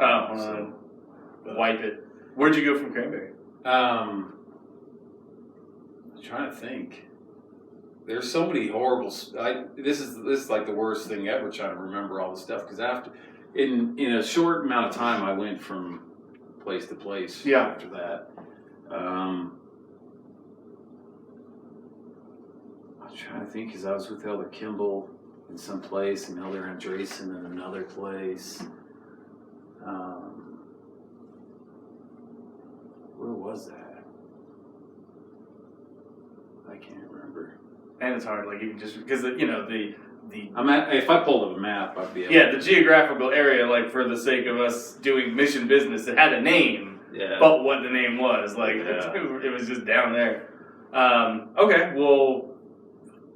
Wipe it. Where'd you go from Cranberry? I'm trying to think. There's so many horrible. This is like the worst thing ever, trying to remember all the stuff, because in a short amount of time, I went from place to place. Yeah. After that. I'm trying to think, because I was with Elder Kimball in some place, and Elder Andreessen in another place. Where was that? I can't remember. And it's hard, like, even just because if I pulled up a map, I'd be able. Yeah, the geographical area, like, for the sake of us doing mission business, it had a name. Yeah. But what the name was, like, it was just down there. Okay, well,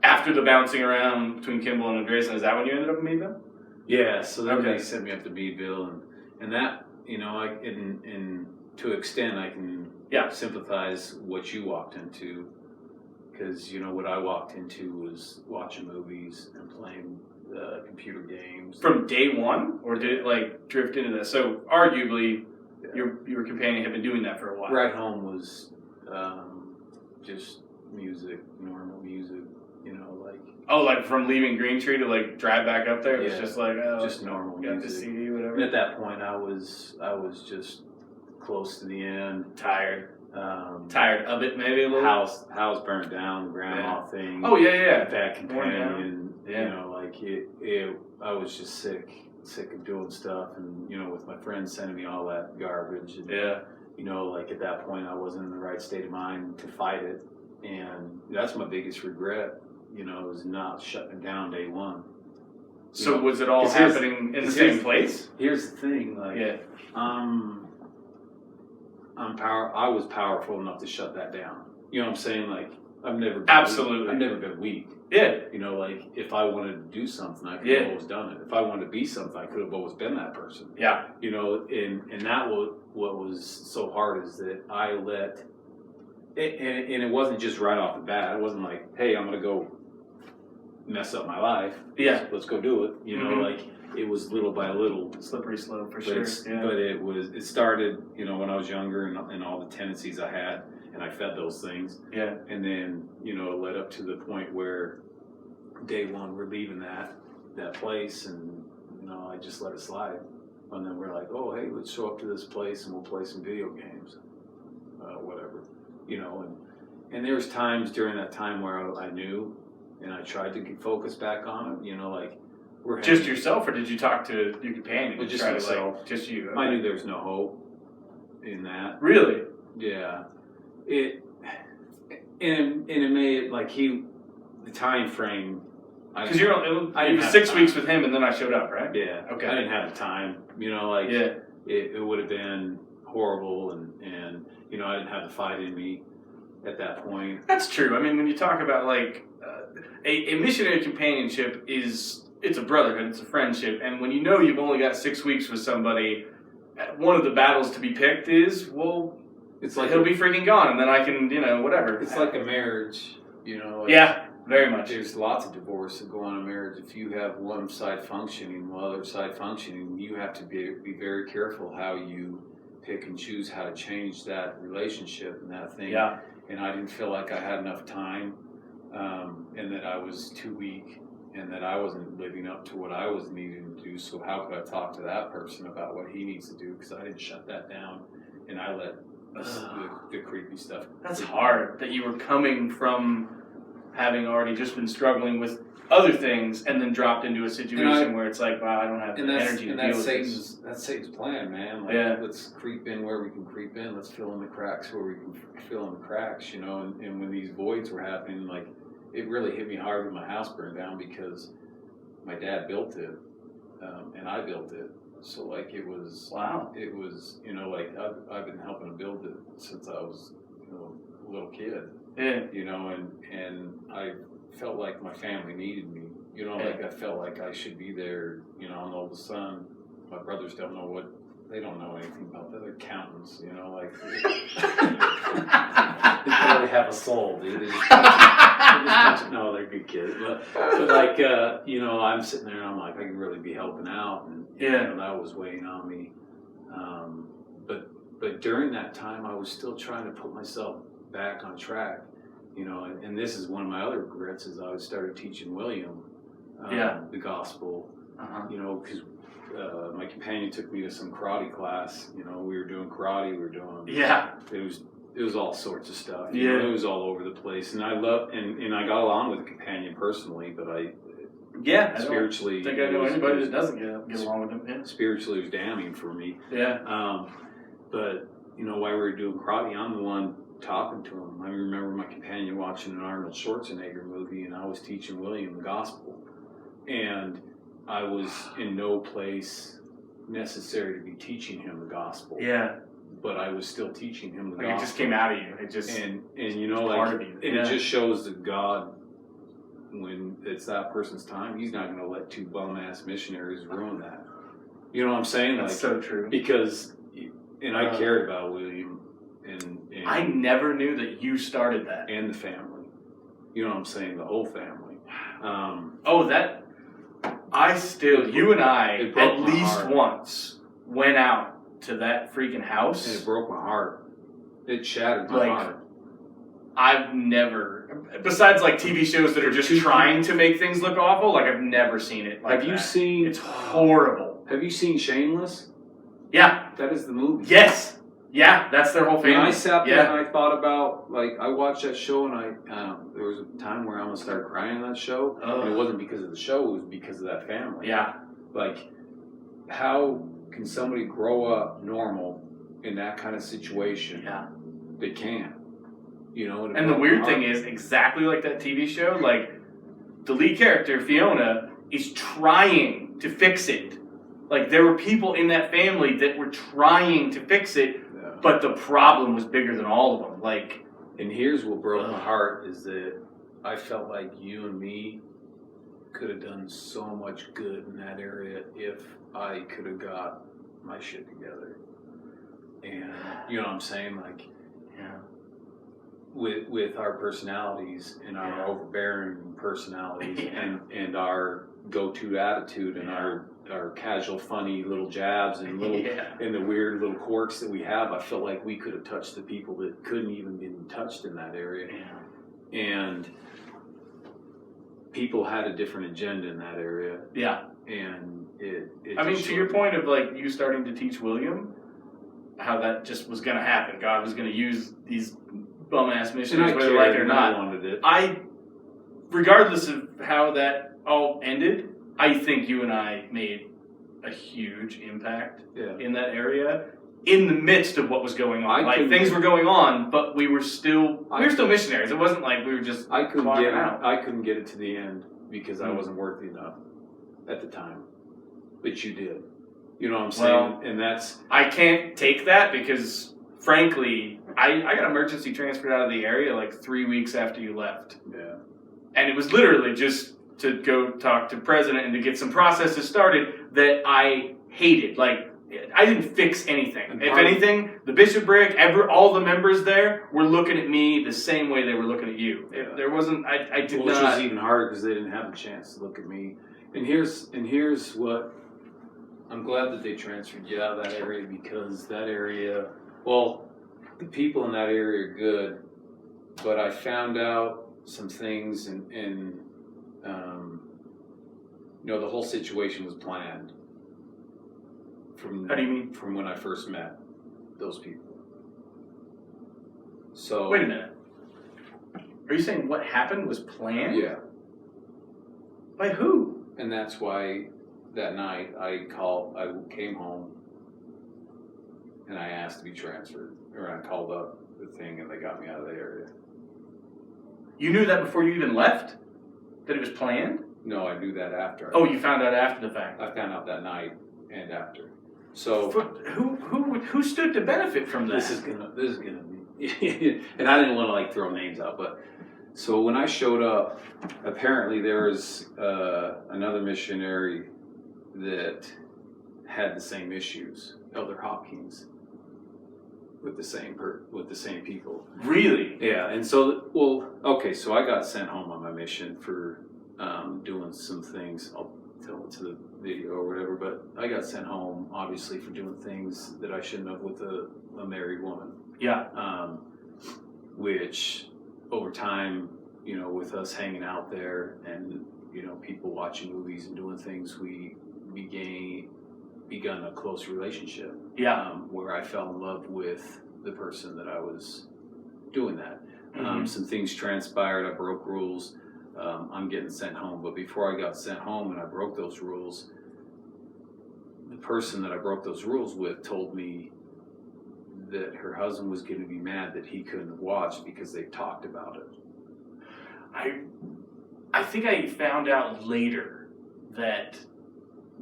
after the bouncing around between Kimball and Andreessen, is that when you ended up in Meadville? Yeah, so then they sent me up to Meadville, and that, you know, to an extent, I can sympathize what you walked into, because, you know, what I walked into was watching movies and playing computer games. From day one, or did it, like, drift into that? So, arguably, your companion had been doing that for a while. Right home was just music, normal music, you know, like... Oh, like from leaving Green Tree to, like, drive back up there? It was just like, just normal got music. the CD, whatever. And at that point, I was just close to the end. Tired of it, maybe a little. House burned down, the grandma thing. Oh yeah. That companion, like I was just sick of doing stuff, and with my friends sending me all that garbage. And, like at that point, I wasn't in the right state of mind to fight it, and that's my biggest regret. Was not shutting down day one. So was it all happening in the same place? Here's the thing, I was powerful enough to shut that down. You know what I'm saying? Like I've never been weak. Yeah. If I wanted to do something, I could have always done it. If I wanted to be something, I could have always been that person. Yeah. And that what was so hard is that I let it, and it wasn't just right off the bat. It wasn't like, hey, I'm gonna go mess up my life. Yeah. Let's go do it. It was little by little. Slippery slope for sure. Yeah. But it started, when I was younger and all the tendencies I had, and I fed those things. Yeah. And then, it led up to the point where day one we're leaving that place, and, I just let it slide. And then we're like, oh, hey, let's show up to this place and we'll play some video games. Whatever. And there was times during that time where I knew, and I tried to get focused back on it, we're just yourself, or did you talk to your companion? Well, just myself. Just you. Okay. I knew there was no hope in that. Really? Yeah. It made the time frame. Because you were 6 weeks with him, and then I showed up, right? Yeah. Okay. I didn't have the time. It would have been horrible, and I didn't have the fight in me at that point. That's true. I mean, when you talk about a missionary companionship it's a brotherhood, it's a friendship, and when you've only got 6 weeks with somebody, one of the battles to be picked is, it's like he'll be freaking gone, and then I can, whatever. It's like a marriage, Yeah, very much. There's lots of divorce that go on in a marriage. If you have one side functioning while the other side functioning, you have to be very careful how you pick and choose how to change that relationship and that thing. Yeah. And I didn't feel like I had enough time, and that I was too weak, and that I wasn't living up to what I was needing to do. So how could I talk to that person about what he needs to do? Because I didn't shut that down, and I let the creepy stuff. That's hard, that you were coming from having already just been struggling with other things, and then dropped into a situation where it's like, wow, I don't have the energy to deal with this. That's Satan's plan, man. Let's creep in where we can creep in. Let's fill in the cracks where we can fill in the cracks, And when these voids were happening, it really hit me hard when my house burned down, because my dad built it, and I built it. So it was, wow. It was, I've been helping to build it since I was, a little kid. Yeah. And I felt like my family needed me. I felt like I should be there. I'm the oldest son. My brothers don't know anything about that. They're accountants, They barely have a soul, dude. No, they're good kids. But I'm sitting there and I'm like, I can really be helping out. And that was weighing on me. But during that time, I was still trying to put myself back on track. And this is one of my other regrets, is I started teaching William the gospel. Because my companion took me to some karate class. We were doing karate. We were doing It was all sorts of stuff. It was all over the place, and I loved and I got along with the companion personally, but spiritually, I don't think I know anybody that doesn't get along with him. Yeah. Spiritually, it was damning for me. Yeah. But while we were doing karate, I'm the one talking to him. I remember my companion watching an Arnold Schwarzenegger movie, and I was teaching William the gospel, and I was in no place necessary to be teaching him the gospel. Yeah. But I was still teaching him the gospel. It just came out of you. It just part of you. And it just shows that God, when it's that person's time, He's not going to let two bum ass missionaries ruin that. You know what I'm saying? That's so true. Because, I cared about William, and I never knew that you started that. And the family. You know what I'm saying? The whole family. You and I at least once went out to that freaking house. And it broke my heart. It shattered my heart. I've never, besides TV shows that are just trying to make things look awful, I've never seen it Have you seen... It's horrible. Have you seen Shameless? Yeah. That is the movie. Yes. Yeah, that's their whole family. And I sat there and I thought about, like, I watched that show and there was a time where I almost started crying on that show. And it wasn't because of the show, it was because of that family. Yeah. Like, how can somebody grow up normal in that kind of situation? Yeah. They can't. You know? And the weird thing is, exactly like that TV show, like, the lead character, Fiona, is trying to fix it. Like, there were people in that family that were trying to fix it, but the problem was bigger than all of them. Like, and here's what broke my heart is that I felt like you and me could have done so much good in that area if I could have got my shit together. And you know what I'm saying? Like, with our personalities and our overbearing personalities and our go-to attitude and our casual, funny little jabs and little and the weird little quirks that we have, I felt like we could have touched the people that couldn't even been touched in that area. Yeah. And people had a different agenda in that area. Yeah. And it I mean, to your point of like you starting to teach William how that just was going to happen. God was going to use these bum-ass missionaries, whether they like it or not. Regardless of how that all ended, I think you and I made a huge impact in that area in the midst of what was going on. Like, things were going on, but we were still missionaries. It wasn't like we were just I couldn't get it to the end because I wasn't worthy enough at the time. But you did. You know what I'm saying? Well, and that's... I can't take that because, frankly, I got emergency transferred out of the area like 3 weeks after you left. Yeah. And it was literally just to go talk to president and to get some processes started that I hated. Like, I didn't fix anything. If anything, the bishopric, all the members there were looking at me the same way they were looking at you. There wasn't, I did not. Which was even harder because they didn't have a chance to look at me. And here's what, I'm glad that they transferred you out of that area because that area, well, the people in that area are good, but I found out some things and you know, the whole situation was planned. How do you mean? From when I first met those people. So wait a minute. Are you saying what happened was planned? Yeah. By who? And that's why that night I came home and I asked to be transferred. Or I called up the thing and they got me out of the area. You knew that before you even left? That it was planned? No, I knew that after. Oh, you found out after the fact. I found out that night and after. So who stood to benefit from that? This is gonna be, and I didn't want to like throw names out, but so when I showed up, apparently there was another missionary that had the same issues, Elder Hopkins, with the same people. Really? Yeah, and so so I got sent home on my mission for doing some things. I'll tell it to the video or whatever, but I got sent home obviously for doing things that I shouldn't have with a married woman. Yeah. Which over time, you know, with us hanging out there and, you know, people watching movies and doing things, we begun a close relationship. Yeah. Where I fell in love with the person that I was doing that. Mm-hmm. Some things transpired. I broke rules. I'm getting sent home, but before I got sent home and I broke those rules, the person that I broke those rules with told me that her husband was going to be mad that he couldn't watch because they talked about it. I think I found out later that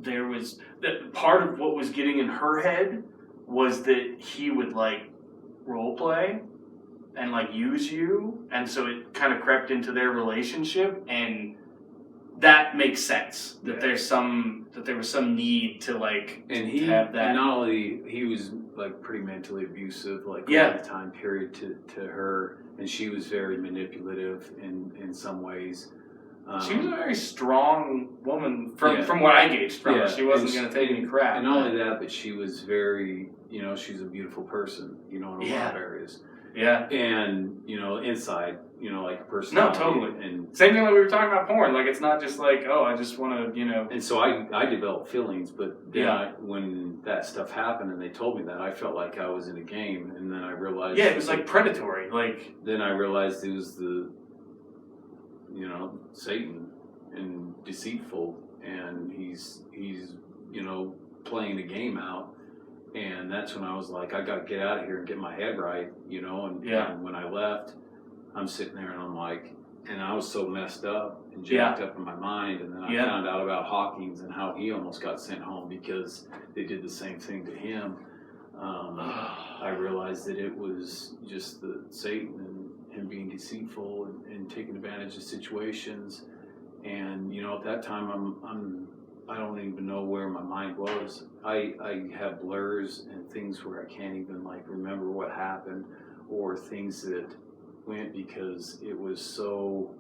that part of what was getting in her head was that he would like role play and like use you, and so it kind of crept into their relationship, and that makes sense that there was some need to like and he to have that. And not only he was like pretty mentally abusive like over the time period to her, and she was very manipulative in some ways. She was a very strong woman from what I gauged from her. She wasn't going to take any crap. And not only that, but she was very, you know, she's a beautiful person, you know, in a lot of areas. Yeah. And, inside, like a person. No, totally. And same thing like we were talking about porn. Like, it's not just like, oh, I just want to, And so I developed feelings, but then when that stuff happened and they told me that, I felt like I was in a game, and then I realized... Yeah, it was like predatory. Like, then I realized it was the, Satan and deceitful, and he's playing a game out. And that's when I was like, I got to get out of here and get my head right, and when I left, I'm sitting there and I'm like, and I was so messed up and jacked up in my mind, and then I found out about Hawkins and how he almost got sent home because they did the same thing to him. I realized that it was just the Satan and him being deceitful and taking advantage of situations. And at that time, I don't even know where my mind was. I have blurs and things where I can't even remember what happened, or things that went because it was so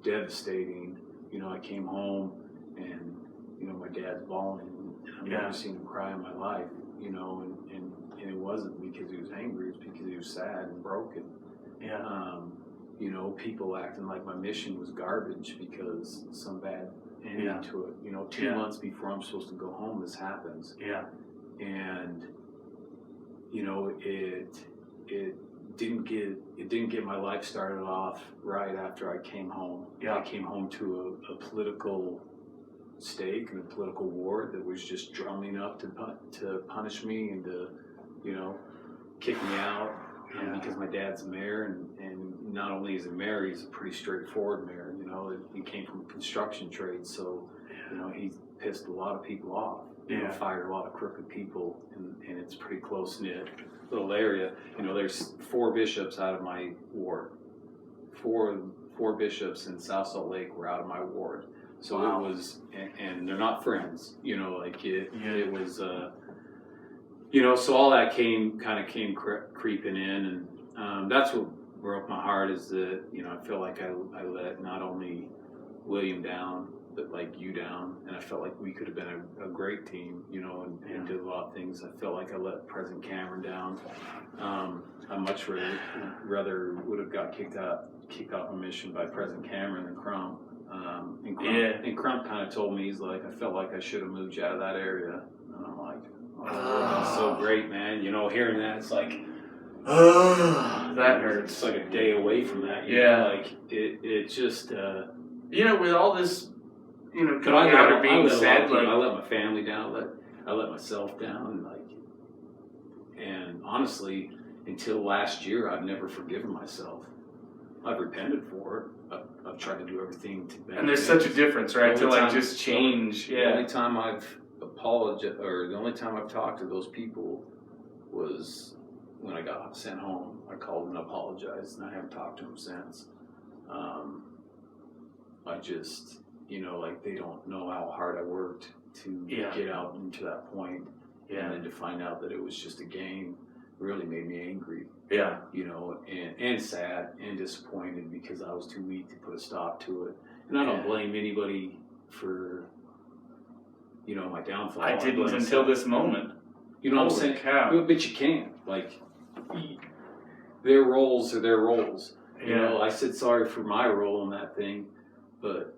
devastating. I came home and my dad's bawling, and I've never seen him cry in my life. And it wasn't because he was angry; it was because he was sad and broken. Yeah. People acting like my mission was garbage because some bad ending to it. 2 months before I'm supposed to go home, this happens. Yeah. And it didn't get my life started off right after I came home. Yeah. I came home to a political stake and a political war that was just drumming up to punish me and to kick me out. Because my dad's a mayor, and not only is he mayor, he's a pretty straightforward mayor. He came from a construction trade, so he pissed a lot of people off. Fired a lot of crooked people, and it's a pretty close knit little area. There's 4 bishops out of my ward. Four bishops in South Salt Lake were out of my ward. So it was, and they're not friends. It was. So all that came creeping in, and that's what broke my heart, is that I feel like I let not only William down, but you down, and I felt like we could have been a great team, and did a lot of things. I felt like I let President Cameron down. I much rather would have got kicked off a mission by President Cameron than Crump. And Crump kind of told me, he's like, I felt like I should have moved you out of that area, and I'm like, that's so great, man. Hearing that, it's like, that hurts. It's like a day away from that. It just. With all this, going out or being said, I let my family down. I let myself down, and honestly, until last year, I've never forgiven myself. I've repented for it. I've tried to do everything to benefit. And there's such a difference, right? To just change. The only time I've apologized, or the only time I've talked to those people was when I got sent home. I called and apologized, and I haven't talked to them since. I just, they don't know how hard I worked to get out into that point. And then to find out that it was just a game really made me angry. Yeah. And sad and disappointed because I was too weak to put a stop to it. And I don't blame anybody for, my downfall. I didn't until this moment. You know what I'm saying? Cow. But you can't. Their roles are their roles. I said sorry for my role in that thing, but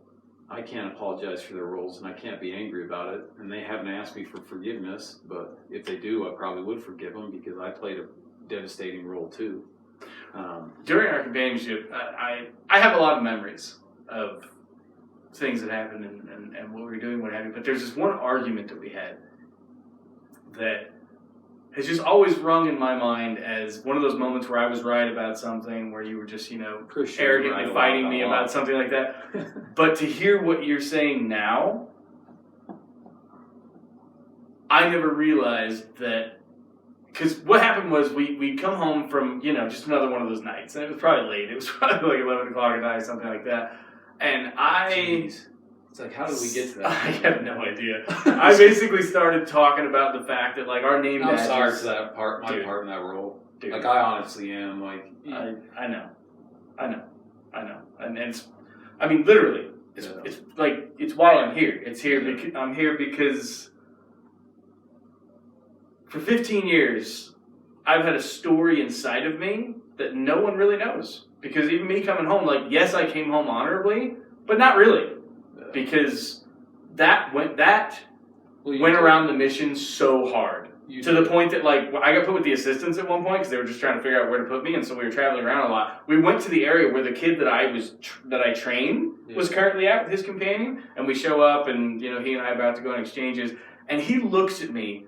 I can't apologize for their roles, and I can't be angry about it. And they haven't asked me for forgiveness, but if they do, I probably would forgive them because I played a devastating role too. During our companionship, I have a lot of memories of things that happened and what we were doing, what have you. But there's this one argument that we had that has just always rung in my mind as one of those moments where I was right about something, where you were just, arrogantly fighting me about something like that. But to hear what you're saying now, I never realized that, because what happened was we'd come home from, just another one of those nights, and it was probably late. It was probably 11 o'clock at night, something like that. And it's like, how did we get to that? I have no idea. I basically started talking about the fact that, our name badges... I'm sorry for that part, my part in that role. Dude. I honestly am, I know. And it's... literally, it's while I'm here. It's here because... I'm here because... For 15 years, I've had a story inside of me that no one really knows. Because even me coming home, like, yes, I came home honorably, but not really. Because that went around the mission so hard. To the point that, like, I got put with the assistants at one point because they were just trying to figure out where to put me, and so we were traveling around a lot. We went to the area where the kid that I trained was currently at with his companion, and we show up, and he and I are about to go on exchanges, and he looks at me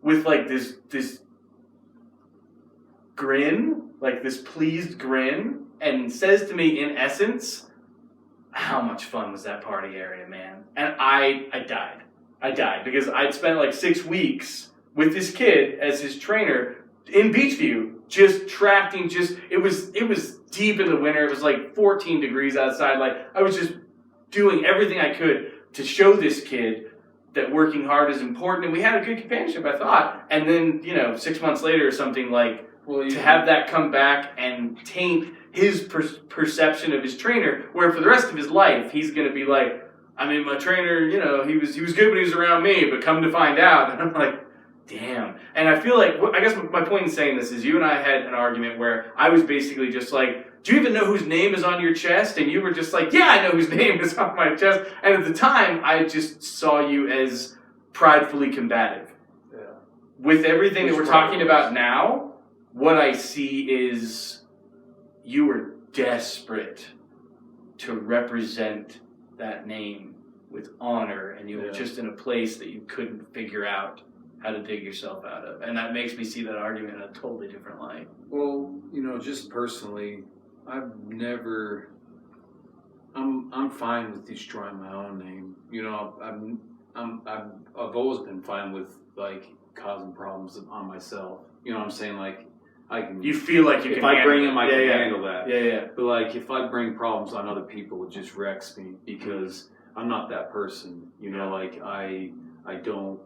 with like this grin, like this pleased grin, and says to me in essence, "How much fun was that party area, man?" And I died. I died because I'd spent like 6 weeks with this kid as his trainer in Beachview, just tracking. It was deep in the winter. It was like 14 degrees outside. Like I was just doing everything I could to show this kid that working hard is important. And we had a good companionship, I thought. And then 6 months later or something, like to have that come back and taint his perception of his trainer, where for the rest of his life he's going to be like, I mean, my trainer, he was good when he was around me, but come to find out, and I'm like, damn. And I feel like, I guess my point in saying this is you and I had an argument where I was basically just like, do you even know whose name is on your chest? And you were just like, yeah, I know whose name is on my chest. And at the time, I just saw you as pridefully combative. Yeah. With everything that we're talking about now, what I see is you were desperate to represent that name with honor, and you were just in a place that you couldn't figure out how to dig yourself out of. And that makes me see that argument in a totally different light. Well, just personally, I'm fine with destroying my own name. I've always been fine with like causing problems on myself. You know what I'm saying? Like I can. You feel like you if can. I bring him, I can handle that. Yeah. But like if I bring problems on other people, it just wrecks me because I'm not that person. Like I don't.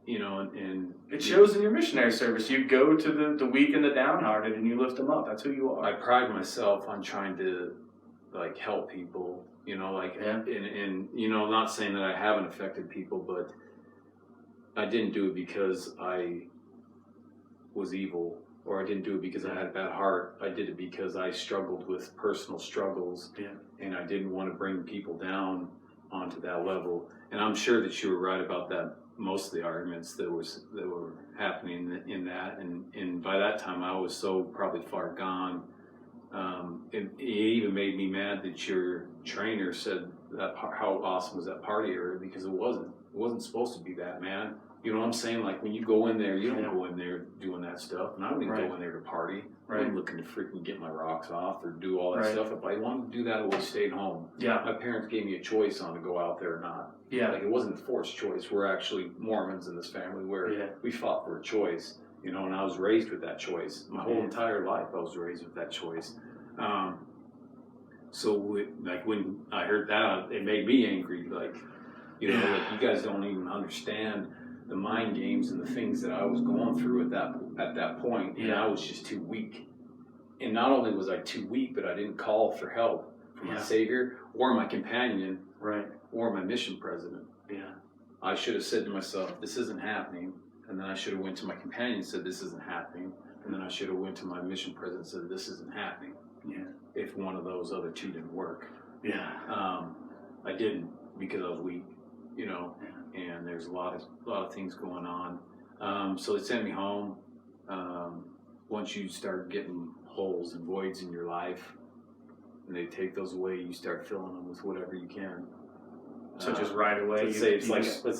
And it shows in your missionary service. You go to the weak and the downhearted, and you lift them up. That's who you are. I pride myself on trying to like help people. And not saying that I haven't affected people, but I didn't do it because I was evil, or I didn't do it because I had a bad heart. I did it because I struggled with personal struggles, and I didn't want to bring people down onto that level. And I'm sure that you were right about that. Most of the arguments that were happening in that, and by that time I was so probably far gone. It even made me mad that your trainer said that how awesome was that party area, because it wasn't supposed to be that, man. You know what I'm saying? Like when you go in there, you don't go in there doing that stuff. And I don't even go in there to party. I wasn't looking to freaking get my rocks off or do all that stuff. If I wanted to do that, I would have stayed home. Yeah. My parents gave me a choice on to go out there or not. Yeah. Like it wasn't a forced choice. We're actually Mormons in this family where we fought for a choice. And I was raised with that choice. My whole entire life I was raised with that choice. So when I heard that, it made me angry. Like, like you guys don't even understand the mind games and the things that I was going through at that point, and I was just too weak. And not only was I too weak, but I didn't call for help from my Savior or my companion, or my mission president. Yeah, I should have said to myself, "This isn't happening," and then I should have went to my companion and said, "This isn't happening," and then I should have went to my mission president and said, "This isn't happening." Yeah, if one of those other two didn't work. Yeah, I didn't because I was weak. And there's a lot of things going on. So they sent me home. Once you start getting holes and voids in your life, and they take those away, you start filling them with whatever you can. So just right away. Let's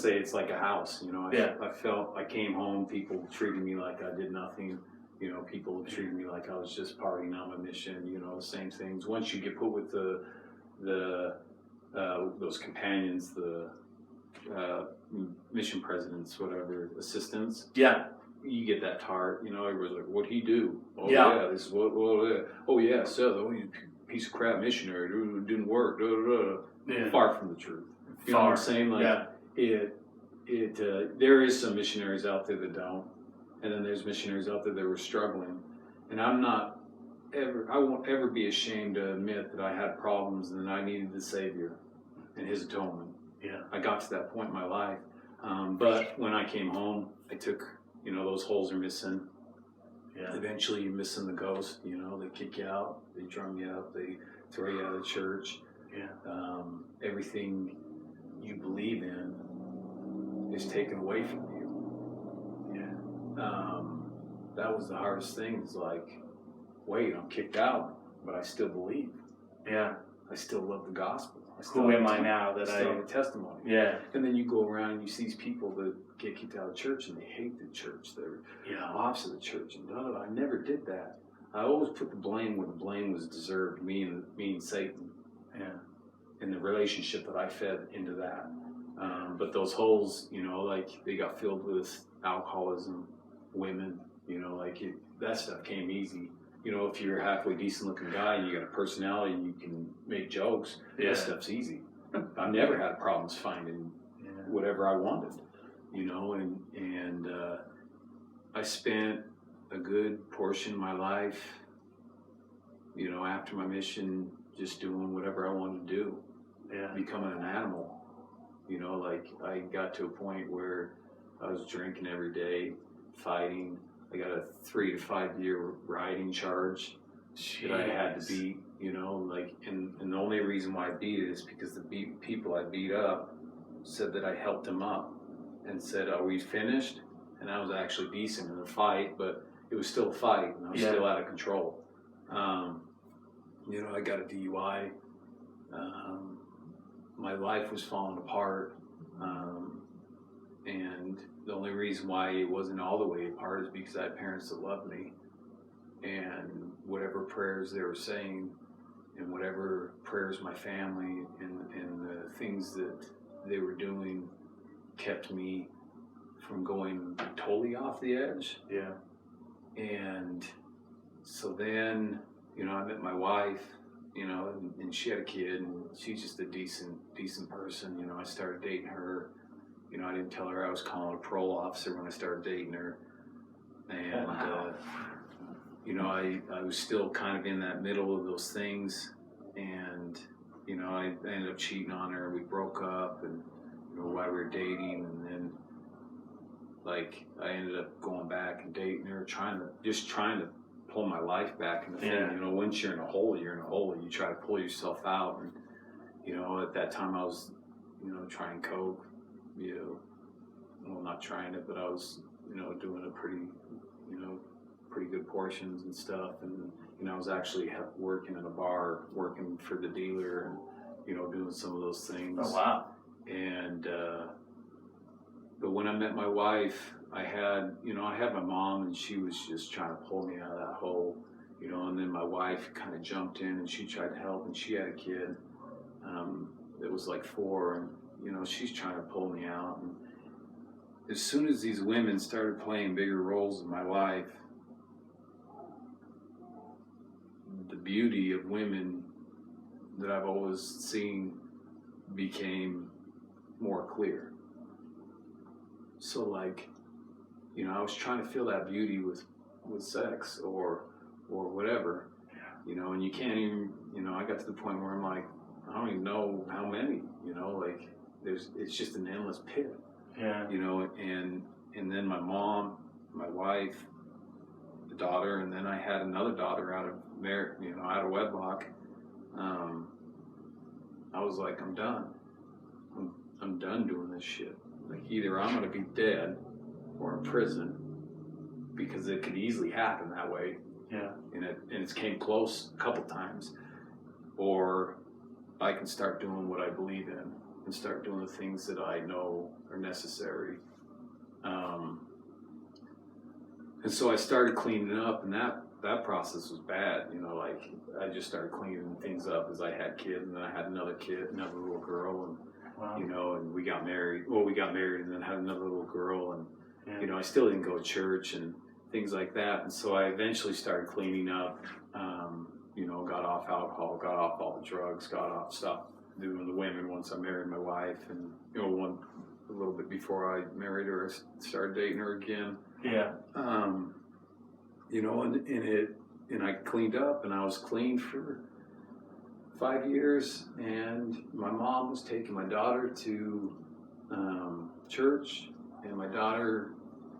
say it's like a house. I came home. People treated me like I did nothing. People treated me like I was just partying on my mission. The same things. Once you get put with those companions, the mission presidents, whatever, assistants. Yeah. You get that tart, everybody's like, what'd he do? Oh yeah, this is what oh yeah, Seth, he's a piece of crap missionary, didn't work, Far from the truth. You know what I'm saying? Like there is some missionaries out there that don't, and then there's missionaries out there that were struggling. And I won't ever be ashamed to admit that I had problems and that I needed the Savior and His atonement. Yeah, I got to that point in my life, but when I came home, I took, those holes are missing. Yeah. Eventually, you're missing the ghost. You know, they kick you out, they drum you up, they throw you out of the church. Yeah. Everything you believe in is taken away from you. Yeah. That was the hardest thing. It's like, wait, I'm kicked out, but I still believe. Yeah. I still love the gospel. Who am I now that I have a testimony? Yeah. And then you go around and you see these people that get kicked out of church and they hate the church. They're opposite of the church. And I never did that. I always put the blame where the blame was deserved, me and Satan. Yeah. And the relationship that I fed into that. But those holes, you know, like they got filled with alcoholism, women, you know, like that stuff came easy. You know, if you're a halfway decent looking guy and you got a personality and you can make jokes, that stuff's easy. I've never had problems finding whatever I wanted, you know, and I spent a good portion of my life, you know, after my mission, just doing whatever I wanted to do, becoming an animal. You know, like I got to a point where I was drinking every day, fighting. I got a 3 to 5 year riding charge that I had to beat, you know, like, and the only reason why I beat it is because the people I beat up said that I helped them up and said, "Are we finished?" And I was actually decent in the fight, but it was still a fight and I was still out of control. You know, I got a DUI. My life was falling apart. And the only reason why it wasn't all the way apart is because I had parents that loved me. And whatever prayers they were saying and whatever prayers my family and the things that they were doing kept me from going totally off the edge. Yeah. And so then, you know, I met my wife, you know, and she had a kid and she's just a decent person. You know, I started dating her. You know, I didn't tell her I was calling a parole officer when I started dating her. And, you know, I was still kind of in that middle of those things. And, you know, I ended up cheating on her. We broke up and, you know, while we were dating. And then, like, I ended up going back and dating her, trying to pull my life back in the thing. You know, once you're in a hole, you're in a hole. You try to pull yourself out. And, you know, at that time I was, you know, trying coke. You know, well, not trying it, but I was, you know, doing a pretty good portions and stuff. And, you know, I was actually working in a bar, working for the dealer and, you know, doing some of those things. Oh, wow. And, but when I met my wife, I had my mom and she was just trying to pull me out of that hole, you know, and then my wife kind of jumped in and she tried to help and she had a kid that was like 4 and, you know, she's trying to pull me out. And as soon as these women started playing bigger roles in my life, the beauty of women that I've always seen became more clear. So, like, you know, I was trying to feel that beauty with sex or whatever, you know, and you can't even, you know, I got to the point where I'm like, I don't even know how many, you know, like, it's just an endless pit. Yeah. You know, and then my mom, my wife, the daughter, and then I had another daughter out of wedlock. I was like, I'm done. I'm done doing this shit. Like, either I'm gonna be dead or in prison, because it could easily happen that way. Yeah. And it's came close a couple times, or I can start doing what I believe in and start doing the things that I know are necessary. And so I started cleaning up, and that process was bad. You know, like, I just started cleaning things up as I had kids, and then I had another little girl, and wow. You know, and we got married. Well, we got married, and then had another little girl, and you know, I still didn't go to church and things like that. And so I eventually started cleaning up. You know, got off alcohol, got off all the drugs, stopped doing the women once I married my wife, and you know, a little bit before I married her, I started dating her again. Yeah. You know, and I cleaned up, and I was clean for 5 years, and my mom was taking my daughter to church, and my daughter,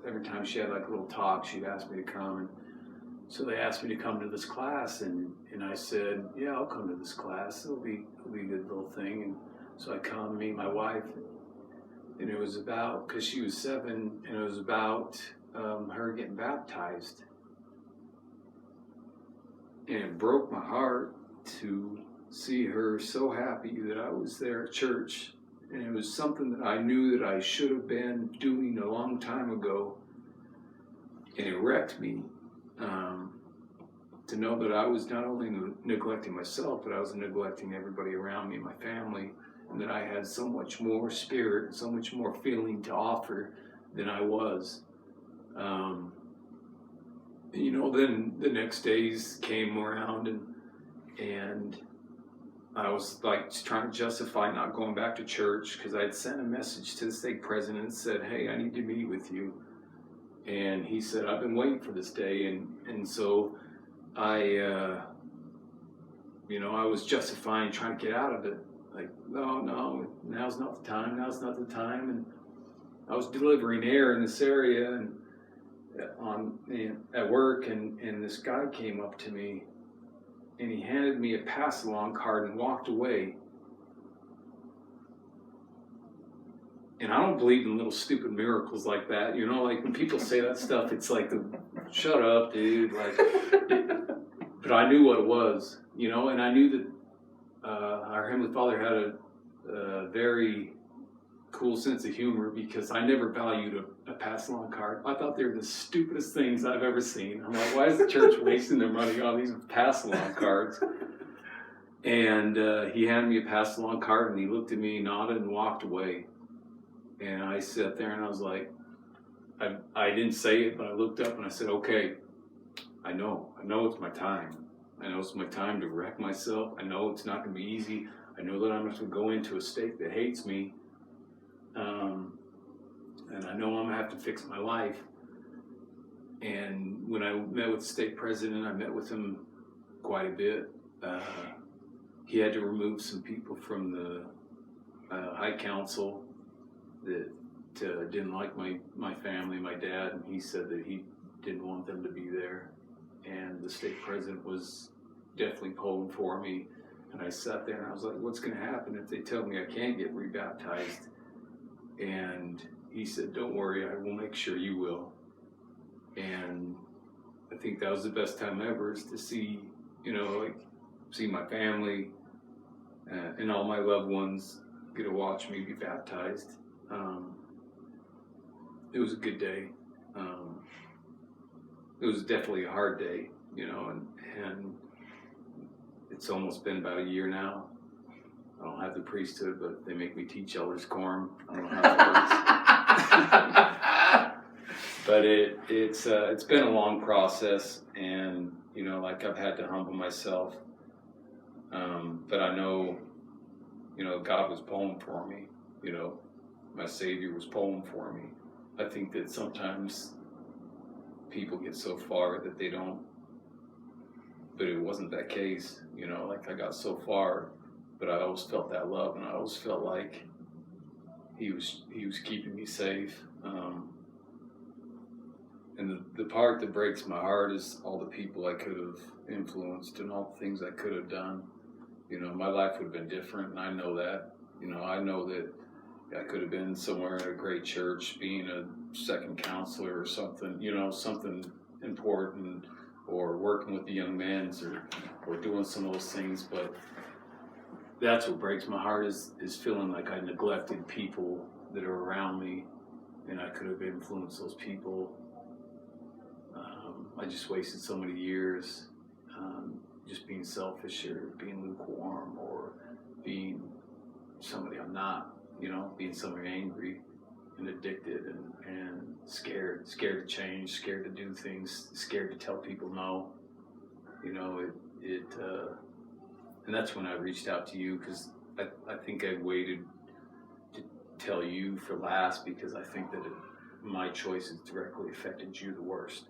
every time she had like a little talk, she'd ask me to come, and So they asked me to come to this class, and I said, yeah, I'll come to this class. It'll be a good little thing. And so I come, meet my wife, and it was about, because she was 7, and it was about her getting baptized. And it broke my heart to see her so happy that I was there at church. And it was something that I knew that I should have been doing a long time ago. And it wrecked me to know that I was not only neglecting myself, but I was neglecting everybody around me, my family, and that I had so much more spirit, so much more feeling to offer than I was. You know, then the next days came around, and I was like trying to justify not going back to church because I had sent a message to the stake president and said, hey, I need to meet with you. And he said, I've been waiting for this day. And so I was justifying trying to get out of it. Like, no, now's not the time. And I was delivering air in this area and at work, and this guy came up to me, and he handed me a pass-along card and walked away. And I don't believe in little stupid miracles like that. You know, like when people say that stuff, it's like, shut up, dude. Like, but I knew what it was, you know, and I knew that our Heavenly Father had a very cool sense of humor, because I never valued a pass-along card. I thought they were the stupidest things I've ever seen. I'm like, why is the church wasting their money on these pass-along cards? And he handed me a pass-along card, and he looked at me, nodded, and walked away. And I sat there, and I was like, I didn't say it, but I looked up and I said, okay, I know it's my time. I know it's my time to wreck myself. I know it's not going to be easy. I know that I'm going to go into a state that hates me. And I know I'm going to have to fix my life. And when I met with the stake president, I met with him quite a bit. He had to remove some people from the high council that didn't like my family, my dad, and he said that he didn't want them to be there. And the stake president was definitely pulling for me. And I sat there and I was like, what's going to happen if they tell me I can't get rebaptized? And he said, don't worry, I will make sure you will. And I think that was the best time ever, is to see, you know, like, see my family and all my loved ones get to watch me be baptized. It was a good day. It was definitely a hard day, you know, and it's almost been about a year now. I don't have the priesthood, but they make me teach elders quorum. I don't know how that works. But it's been a long process, and, you know, like, I've had to humble myself. But I know, you know, God was pulling for me, you know, my Savior was pulling for me. I think that sometimes people get so far that they don't, but it wasn't that case, you know, like, I got so far, but I always felt that love, and I always felt like he was keeping me safe. And the part that breaks my heart is all the people I could have influenced and all the things I could have done. You know, my life would have been different, and I know that. You know, I know that I could have been somewhere in a great church, being a second counselor or something, you know, something important, or working with the young men, or doing some of those things. But that's what breaks my heart, is feeling like I neglected people that are around me, and I could have influenced those people. I just wasted so many years just being selfish, or being lukewarm, or being somebody I'm not, you know, being somebody angry and addicted and scared to change, scared to do things, scared to tell people no. You know, and that's when I reached out to you, because I think I waited to tell you for last, because I think that my choices directly affected you the worst.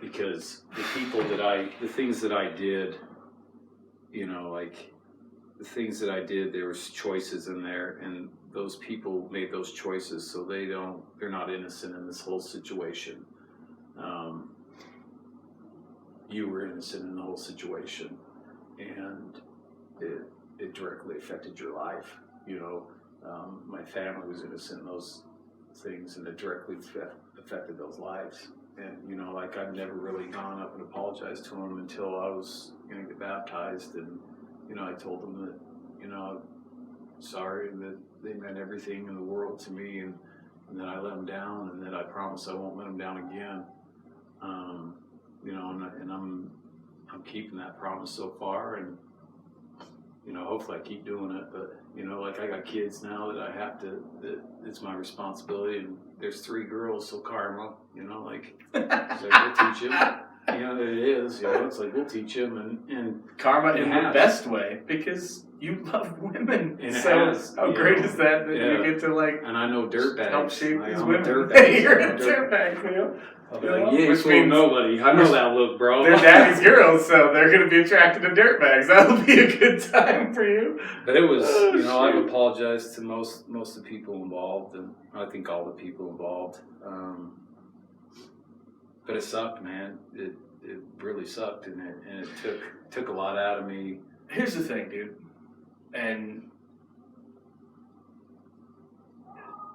Because the things that I did, you know, like, the things that I did, there was choices in there, and those people made those choices, so they're not innocent in this whole situation. you were innocent in the whole situation, and it directly affected your life. My family was innocent in those things, and it directly affected those lives. And I've never really gone up and apologized to them until I was going to get baptized, and I told them that I'm sorry, and that they meant everything in the world to me, and then I let them down, and then I promise I won't let them down again. And I'm keeping that promise so far, and hopefully I keep doing it. But I got kids now that it's my responsibility, and there's 3 girls, so Karma, it's like we'll teach them. It is. It's like we'll teach them, and Karma in the best way, because you love women. And how great is that you get to And I know dirtbags. Help shape these women. You're a dirtbag, Cleo. I'll be like, yeah, fool nobody. I know that look, bro. They're daddy's girls, so they're going to be attracted to dirtbags. That'll be a good time for you. But it was, I've apologized to most of the people involved, and I think all the people involved. But it sucked, man. It really sucked, and it took a lot out of me. Here's the thing, dude, and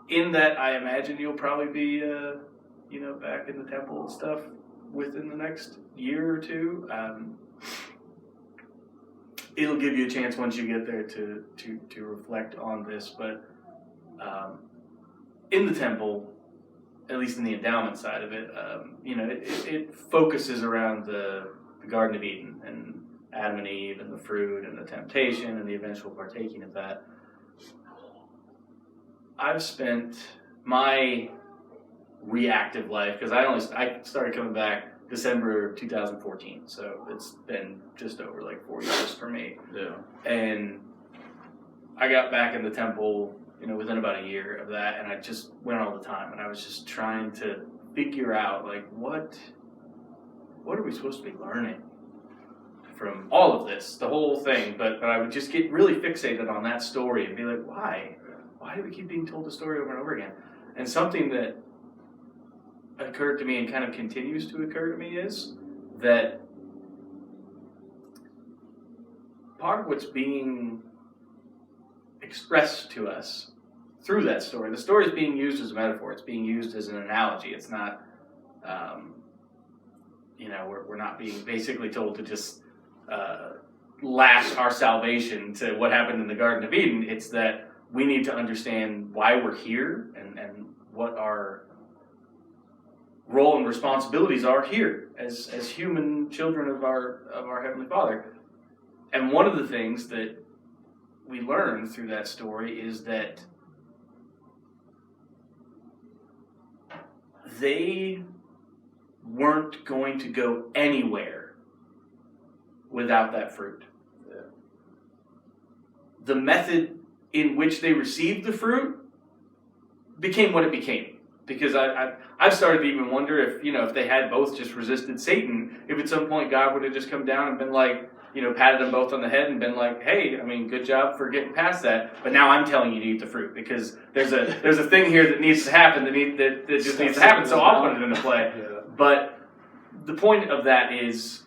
in that, I imagine you'll probably be, back in the temple and stuff within the next year or 2. It'll give you a chance once you get there to reflect on this, but in the temple, at least in the endowment side of it, it focuses around the Garden of Eden and Adam and Eve and the fruit and the temptation and the eventual partaking of that. I've spent my reactive life, because I started coming back December 2014, so it's been just over 4 years for me. Yeah. And I got back in the temple, within about a year of that, and I just went all the time, and I was just trying to figure out what are we supposed to be learning from all of this, the whole thing. But I would just get really fixated on that story and be like, why do we keep being told the story over and over again? And something that occurred to me and kind of continues to occur to me is that part of what's being expressed to us through that story, the story is being used as a metaphor, it's being used as an analogy. It's not, we're not being basically told to just lash our salvation to what happened in the Garden of Eden. It's that we need to understand why we're here and what our role and responsibilities are here as human children of our Heavenly Father. And one of the things that we learn through that story is that they weren't going to go anywhere without that fruit. Yeah. The method in which they received the fruit became what it became. Because I've started to even wonder if they had both just resisted Satan, if at some point God would have just come down and been like, patted them both on the head and been like, hey, good job for getting past that, but now I'm telling you to eat the fruit because there's a thing here that needs to happen that just needs to happen, so I'll put it into play. Yeah. But the point of that is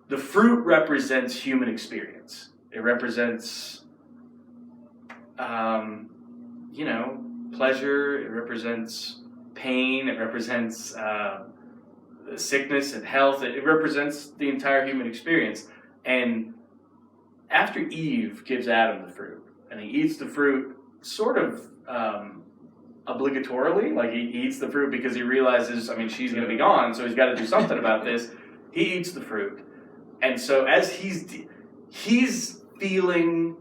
the fruit represents human experience. It represents, pleasure. It represents pain. It represents sickness and health. It represents the entire human experience. And after Eve gives Adam the fruit, and he eats the fruit sort of obligatorily, like he eats the fruit because he realizes, she's going to be gone, so he's got to do something about this. He eats the fruit. And so as he's feeling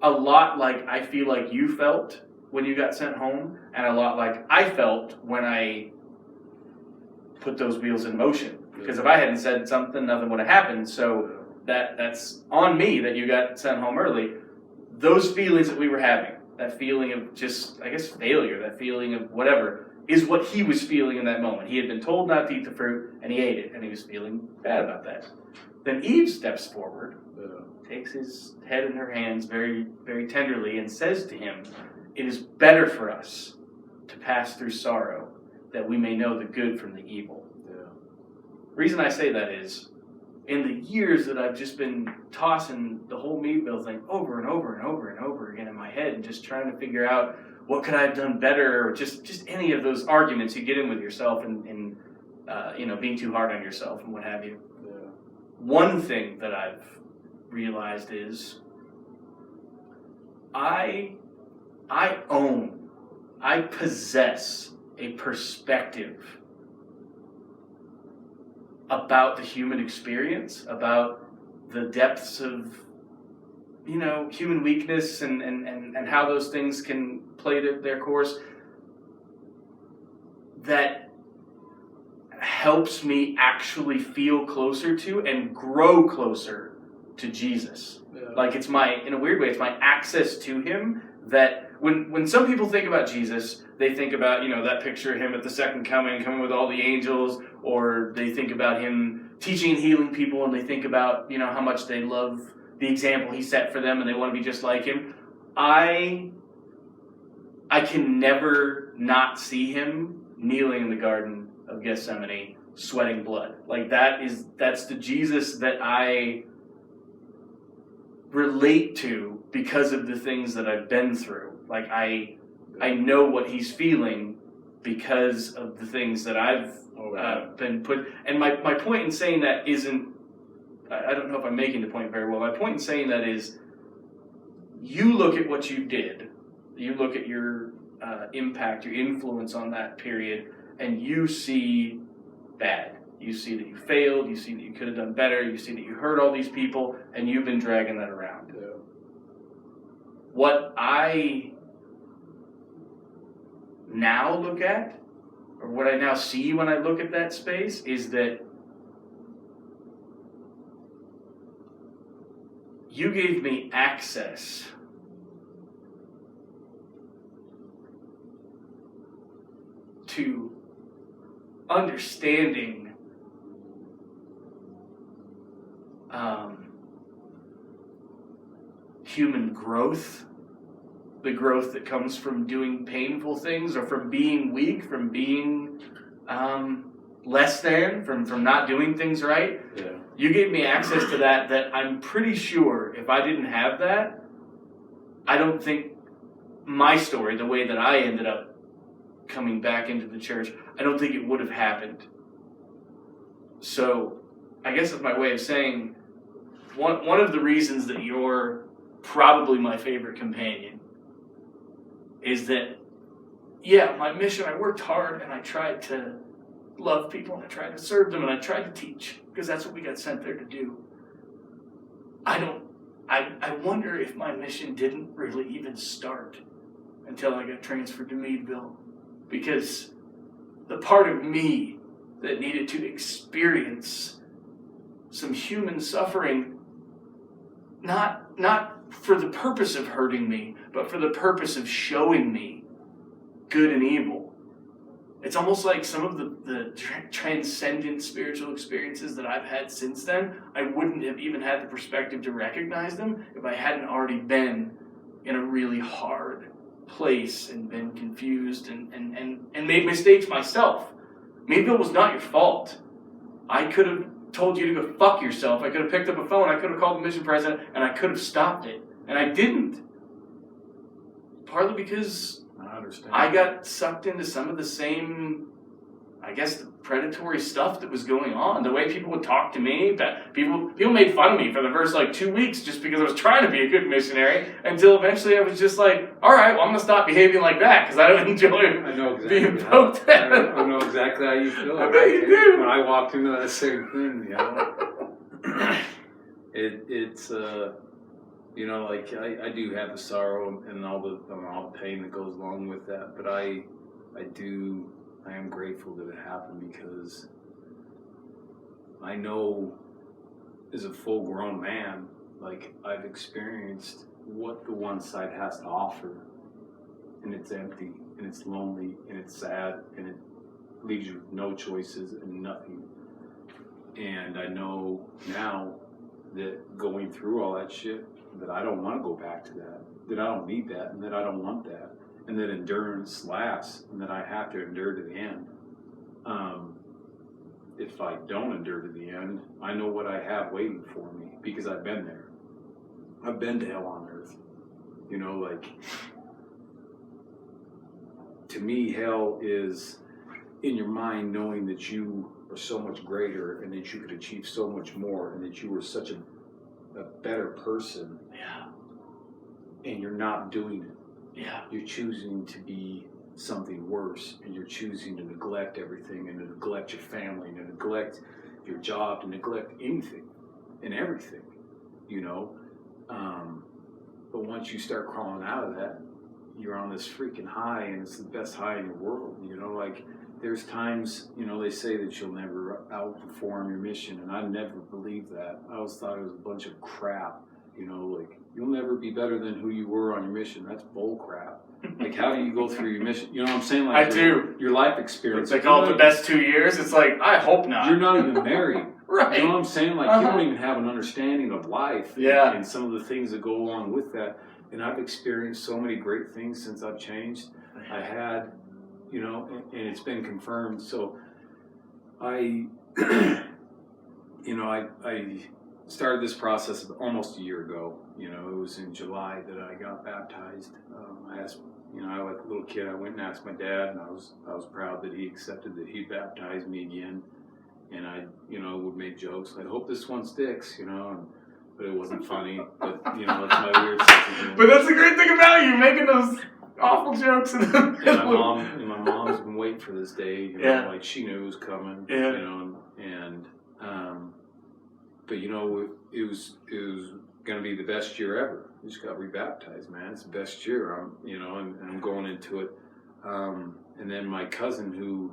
a lot like I feel like you felt when you got sent home, and a lot like I felt when I put those wheels in motion. Because if I hadn't said something, nothing would have happened. So that's on me that you got sent home early. Those feelings that we were having, that feeling of just, I guess, failure, that feeling of whatever, is what he was feeling in that moment. He had been told not to eat the fruit, and he ate it, and he was feeling bad about that. Then Eve steps forward, takes his head in her hands very, very tenderly, and says to him, "It is better for us to pass through sorrow, that we may know the good from the evil." reason I say that is, in the years that I've just been tossing the whole Meadville thing over and over and over and over again in my head and just trying to figure out what could I have done better, or just any of those arguments you get in with yourself and being too hard on yourself and what have you. Yeah. One thing that I've realized is I possess a perspective about the human experience, about the depths of, human weakness and how those things can play their course, that helps me actually feel closer to and grow closer to Jesus. Yeah. Like in a weird way, it's my access to him that when some people think about Jesus, they think about, that picture of him at the second coming with all the angels, or they think about him teaching and healing people, and they think about, how much they love the example he set for them and they want to be just like him. I can never not see him kneeling in the Garden of Gethsemane, sweating blood. Like that's the Jesus that I relate to because of the things that I've been through. Like I know what he's feeling because of the things that I've been put. And my point in saying that isn't, I don't know if I'm making the point very well. My point in saying that is, you look at what you did, you look at your impact, your influence on that period, and you see bad. You see that you failed, you see that you could have done better, you see that you hurt all these people, and you've been dragging that around. Yeah. What I now look at, or what I now see when I look at that space, is that you gave me access to understanding human growth, the growth that comes from doing painful things, or from being weak, from being less than, from not doing things right. Yeah. You gave me access to that I'm pretty sure if I didn't have that, I don't think my story, the way that I ended up coming back into the church, I don't think it would have happened. So I guess it's my way of saying one of the reasons that you're probably my favorite companion is that, yeah, my mission, I worked hard and I tried to love people and I tried to serve them and I tried to teach, because that's what we got sent there to do. I wonder if my mission didn't really even start until I got transferred to Meadville, because the part of me that needed to experience some human suffering, not for the purpose of hurting me, but for the purpose of showing me good and evil. It's almost like some of the transcendent spiritual experiences that I've had since then, I wouldn't have even had the perspective to recognize them if I hadn't already been in a really hard place and been confused and made mistakes myself. Maybe it was not your fault. I could have told you to go fuck yourself. I could have picked up a phone. I could have called the mission president, and I could have stopped it. And I didn't. Partly because I understand. I got sucked into some of the same, I guess, the predatory stuff that was going on. The way people would talk to me, that people made fun of me for the first 2 weeks just because I was trying to be a good missionary, until eventually I was just like, all right, well, I'm going to stop behaving like that because I don't enjoy I know exactly being poked at. I know exactly how you feel. I bet you do. When I walked into that same thing, it's I do have the sorrow and all the pain that goes along with that, but I am grateful that it happened, because I know as a full-grown man, I've experienced what the one side has to offer, and it's empty, and it's lonely, and it's sad, and it leaves you with no choices and nothing. And I know now that going through all that shit, that I don't want to go back to that I don't need that, and that I don't want that, and that endurance lasts, and that I have to endure to the end. if I don't endure to the end, I know what I have waiting for me because I've been there. I've been to hell on earth. You know, like, to me, hell is in your mind knowing that you are so much greater and that you could achieve so much more and that you were such a better person. Yeah. And you're not doing it. Yeah. You're choosing to be something worse, and you're choosing to neglect everything, and to neglect your family, and to neglect your job, to neglect anything and everything, you know. But once you start crawling out of that, you're on this freaking high, and it's the best high in the world, you know. Like, there's times, you know, they say that you'll never outperform your mission, and I never believed that. I always thought it was a bunch of crap, you know, like, you'll never be better than who you were on your mission. That's bull crap. Like, how do you go through your mission? You know what I'm saying? Like, your life experience. It's like, the best 2 years. It's like, I hope not. You're not even married. Right. You know what I'm saying? Like, you don't even have an understanding of life. Yeah. And some of the things that go along with that. And I've experienced so many great things since I've changed. I had, you know, and it's been confirmed. So I started this process almost a year ago. You know, it was in July that I got baptized. I asked, you know, like a little kid, I went and asked my dad, and I was proud that he accepted that he baptized me again. And I, you know, would make jokes like, "Hope this one sticks," you know, but it wasn't funny. But you know, that's my weird sense of humor. But that's the great thing about you, making those awful jokes. And my mom's been waiting for this day. You know, like she knew it was coming. Yeah. You know, but you know, it was gonna be the best year ever. I just got rebaptized, man. It's the best year. I'm going into it. And then my cousin, who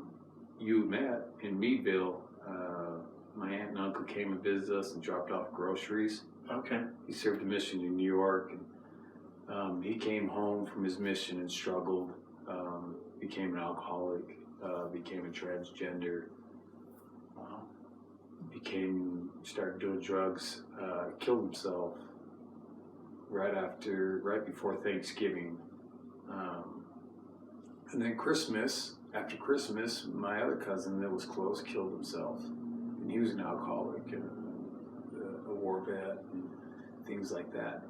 you met in Meadville, my aunt and uncle came and visited us and dropped off groceries. Okay. He served a mission in New York, and he came home from his mission and struggled. Became an alcoholic. Became a transgender. Started doing drugs. Killed himself right before Thanksgiving. And then after Christmas, my other cousin that was close killed himself. And he was an alcoholic and a war vet and things like that.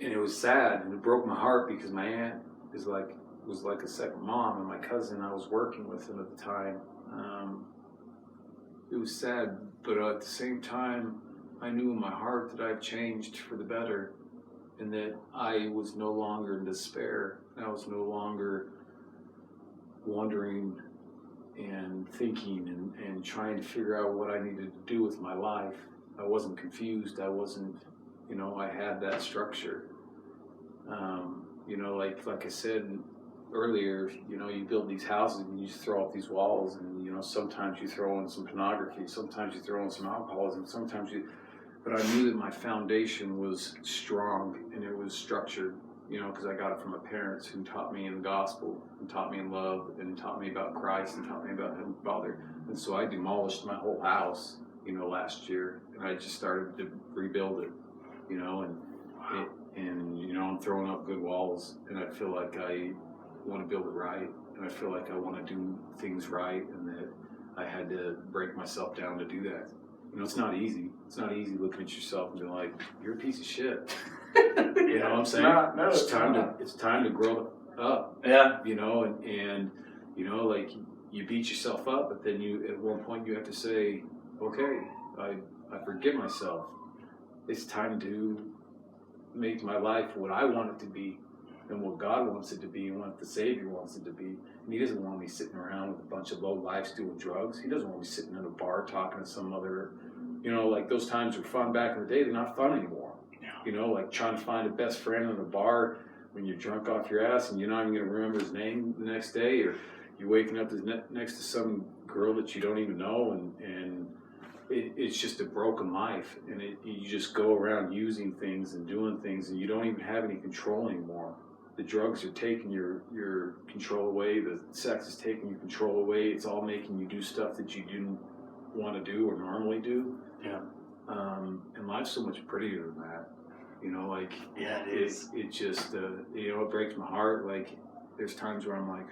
And it was sad, and it broke my heart because my aunt was like a second mom, and my cousin, I was working with him at the time. It was sad, but at the same time, I knew in my heart that I'd changed for the better, and that I was no longer in despair. I was no longer wondering and thinking and trying to figure out what I needed to do with my life. I wasn't confused. I wasn't, you know, I had that structure. You know, like I said earlier, you know, you build these houses and you just throw up these walls, and, you know, sometimes you throw in some pornography, sometimes you throw in some alcoholism, but I knew that my foundation was strong and it was structured, you know, because I got it from my parents who taught me in the gospel and taught me in love and taught me about Christ and taught me about Him, Father. And so I demolished my whole house, you know, last year, and I just started to rebuild it, you know, and you know, I'm throwing up good walls, and I feel like I want to build it right, and I feel like I want to do things right, and that I had to break myself down to do that. You know, it's not easy. It's not easy looking at yourself and being like, "You're a piece of shit." You know what I'm saying? It's time to grow up. Yeah. You know, and you know, like, you beat yourself up, but then at one point you have to say, "Okay, I forgive myself. It's time to make my life what I want it to be, and what God wants it to be, and what the Savior wants it to be." And He doesn't want me sitting around with a bunch of low lives doing drugs. He doesn't want me sitting in a bar talking to some other, you know, like, those times were fun back in the day. They're not fun anymore. No. You know, like trying to find a best friend in a bar when you're drunk off your ass and you're not even going to remember his name the next day, or you're waking up next to some girl that you don't even know, and it's just a broken life, and you just go around using things and doing things, and you don't even have any control anymore. The drugs are taking your control away. The sex is taking your control away. It's all making you do stuff that you didn't want to do or normally do. Yeah. And life's so much prettier than that. You know, like, yeah, it is. It just, you know, it breaks my heart. Like, there's times where I'm like,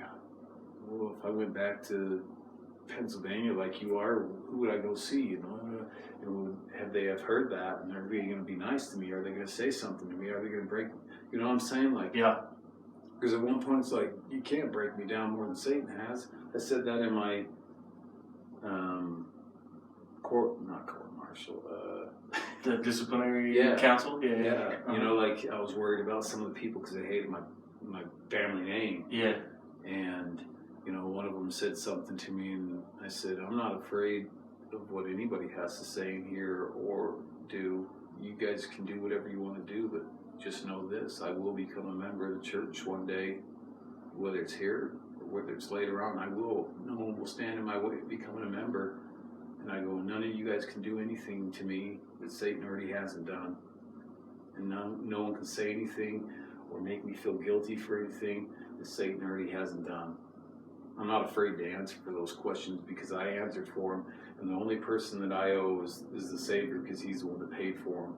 well, if I went back to Pennsylvania like you are, who would I go see? You know, have they heard that, and are they going to be nice to me? Are they going to say something to me? Are they going to break? You know what I'm saying? Like, Yeah. Because at one point it's like, you can't break me down more than Satan has. I said that in my not court martial. The disciplinary Yeah. council. Yeah. You know, like I was worried about some of the people because they hated my family name. Yeah. And you know, one of them said something to me, and I said, I'm not afraid of what anybody has to say in here or do. You guys can do whatever you want to do, but just know this: I will become a member of the church one day, whether it's here or whether it's later on. No one will stand in my way of becoming a member. And I go, none of you guys can do anything to me that Satan already hasn't done. And no one can say anything or make me feel guilty for anything that Satan already hasn't done. I'm not afraid to answer for those questions because I answered for them. And the only person that I owe is the Savior, because he's the one that paid for them.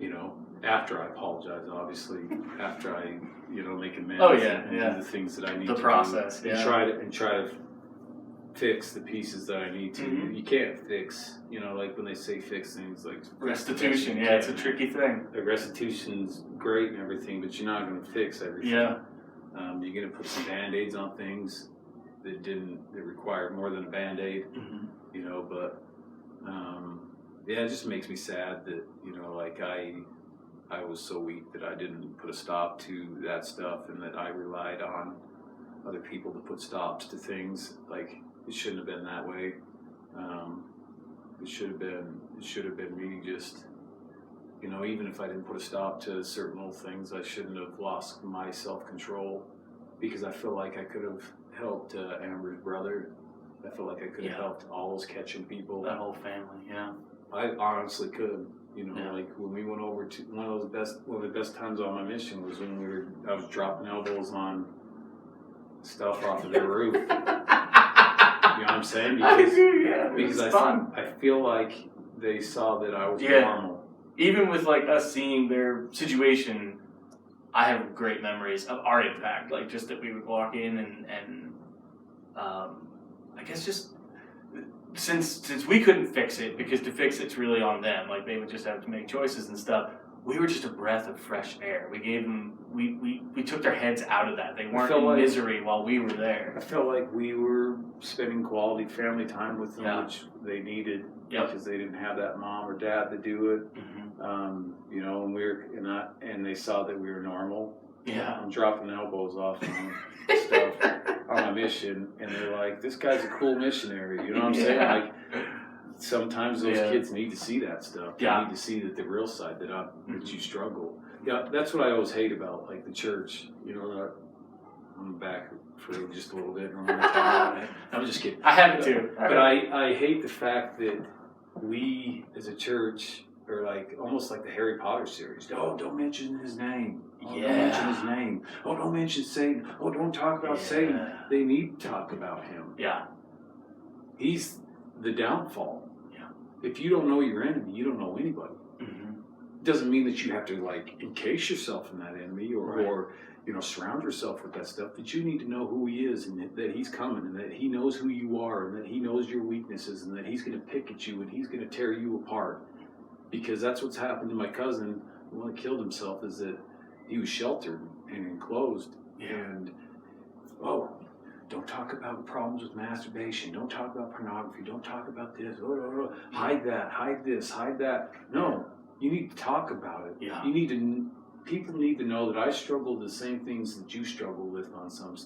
You know, after I apologize, obviously, after I, make amends and do the things that I need to do. The process, and try to fix the pieces that I need to. Mm-hmm. You can't fix, like when they say fix things, like restitution. Yeah, it's a tricky thing. The restitution's great and everything, but you're not going to fix everything. Yeah. You're going to put some band-aids on things that required more than a band-aid, but it just makes me sad that, I was so weak that I didn't put a stop to that stuff, and that I relied on other people to put stops to things. Like, it shouldn't have been that way. It should have been me just, even if I didn't put a stop to certain little things, I shouldn't have lost my self-control, because I feel like I could have helped Amber's brother. I feel like I could have helped all those catching people. That whole family, yeah. I honestly could. Like when we went over to one of the best times on my mission was when I was dropping elbows on stuff off of their roof. You know what I'm saying? Because I feel like they saw that I was normal. Even with like us seeing their situation, I have great memories of our impact. Like just that we would walk in and I guess just since we couldn't fix it, because to fix it's really on them. Like they would just have to make choices and stuff. We were just a breath of fresh air. We gave them, we took their heads out of that. They weren't in misery while we were there. I felt like we were spending quality family time with them, which they needed because they didn't have that mom or dad to do it. Mm-hmm. And they saw that we were normal. Yeah. I'm dropping elbows off on stuff on a mission, and they're like, "This guy's a cool missionary." You know what I'm saying? Like, sometimes those kids need to see that stuff. They need to see that the real side that you struggle. Yeah, that's what I always hate about like the church. I'm back for just a little bit. I'm just kidding. I have it too. But I hate the fact that we as a church are like almost like the Harry Potter series. Oh, don't mention his name. Oh, don't mention his name. Oh, don't mention Satan. Oh, don't talk about Satan. They need to talk about him. Yeah. He's the downfall. Yeah. If you don't know your enemy, you don't know anybody. Mm-hmm. Doesn't mean that you have to like encase yourself in that enemy or surround yourself with that stuff. But you need to know who he is, and that he's coming, and that he knows who you are, and that he knows your weaknesses, and that he's going to pick at you, and he's going to tear you apart. Because that's what's happened to my cousin, the one that killed himself, is that he was sheltered and enclosed. And, don't talk about problems with masturbation. Don't talk about pornography. Don't talk about this. Hide that. Hide this. Hide that. No, you need to talk about it. Yeah. People need to know that I struggle with the same things that you struggle with on some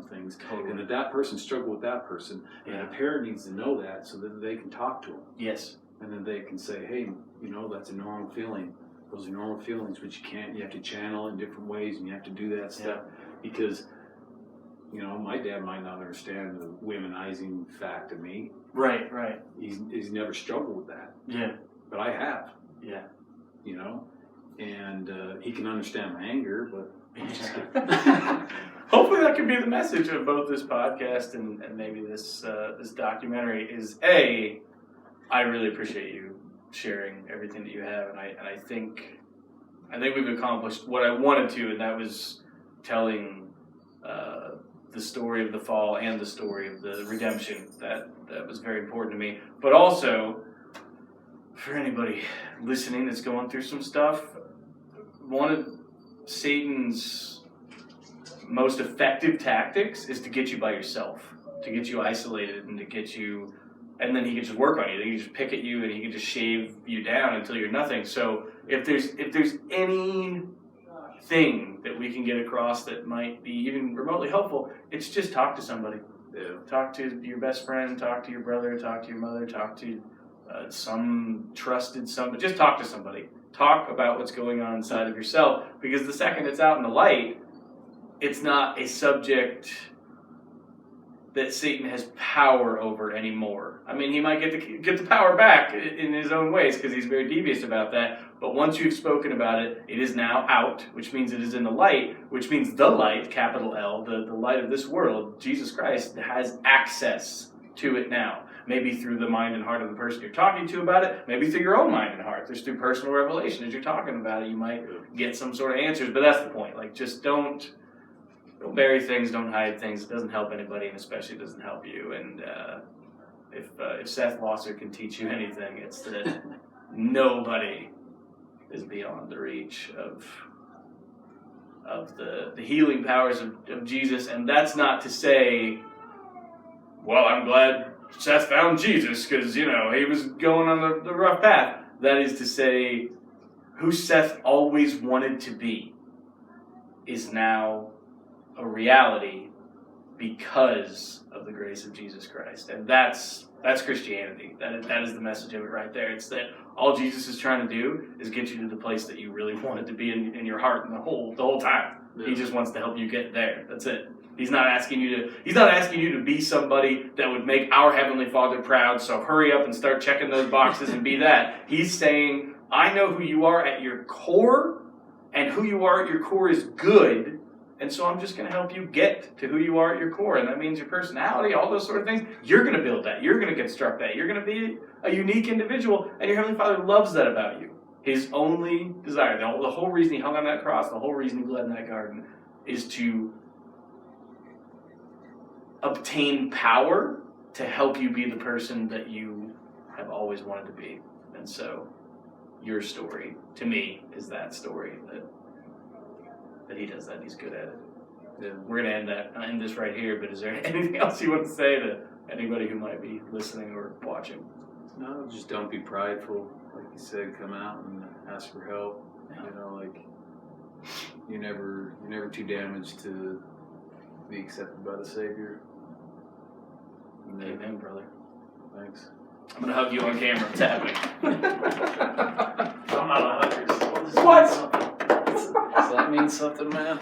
things. Totally. And that person struggled with that person. And a parent needs to know that so that they can talk to them. Yes. And then they can say, hey, that's a normal feeling. Those are normal feelings, but you have to channel in different ways, and you have to do that stuff. Because, my dad might not understand the womenizing fact of me. Right. He's never struggled with that. Yeah. But I have. Yeah. And he can understand my anger, but I'm just kidding. Hopefully that can be the message of both this podcast and maybe this documentary is, I really appreciate you sharing everything that you have, and I think we've accomplished what I wanted to, and that was telling the story of the fall and the story of the redemption. That was very important to me. But also, for anybody listening that's going through some stuff, one of Satan's most effective tactics is to get you by yourself, to get you isolated, and to get you, and then he can just work on you. He can just pick at you, and he can just shave you down until you're nothing. So if there's anything that we can get across that might be even remotely helpful, it's just talk to somebody. Yeah. Talk to your best friend, talk to your brother, talk to your mother, talk to some trusted somebody. Just talk to somebody. Talk about what's going on inside of yourself, because the second it's out in the light, it's not a subject that Satan has power over anymore. I mean, he might get the power back in his own ways, because he's very devious about that. But once you've spoken about it, it is now out, which means it is in the light, which means the light, capital L, the light of this world, Jesus Christ, has access to it now. Maybe through the mind and heart of the person you're talking to about it, maybe through your own mind and heart. There's through personal revelation. As you're talking about it, you might get some sort of answers, but that's the point. Like, just don't bury things, don't hide things. It doesn't help anybody, and especially it doesn't help you. And if Seth Losser can teach you anything, it's that nobody is beyond the reach of the healing powers of Jesus. And that's not to say, well, I'm glad Seth found Jesus because, he was going on the rough path. That is to say, who Seth always wanted to be is now a reality because of the grace of Jesus Christ. And that's Christianity. That is the message of it right there. It's that all Jesus is trying to do is get you to the place that you really wanted to be in your heart and the whole time. Yeah. He just wants to help you get there. That's it. He's not asking you to be somebody that would make our Heavenly Father proud, so hurry up and start checking those boxes and be that. He's saying, I know who you are at your core, and who you are at your core is good, and so I'm just going to help you get to who you are at your core, and that means your personality, all those sort of things. You're going to build that. You're going to construct that. You're going to be a unique individual, and your Heavenly Father loves that about you. His only desire, the whole reason he hung on that cross, the whole reason he bled in that garden, is to obtain power to help you be the person that you have always wanted to be. And so your story, to me, is that story that he does that. He's good at it. Yeah. We're going to end this right here, but is there anything else you want to say to anybody who might be listening or watching? No, just don't be prideful. Like you said, come out and ask for help. Yeah. You're never too damaged to be accepted by the Savior. Amen, brother. Thanks. I'm going to hug you on camera. It's happening. I'm not a hugger. What? Does that mean something, man?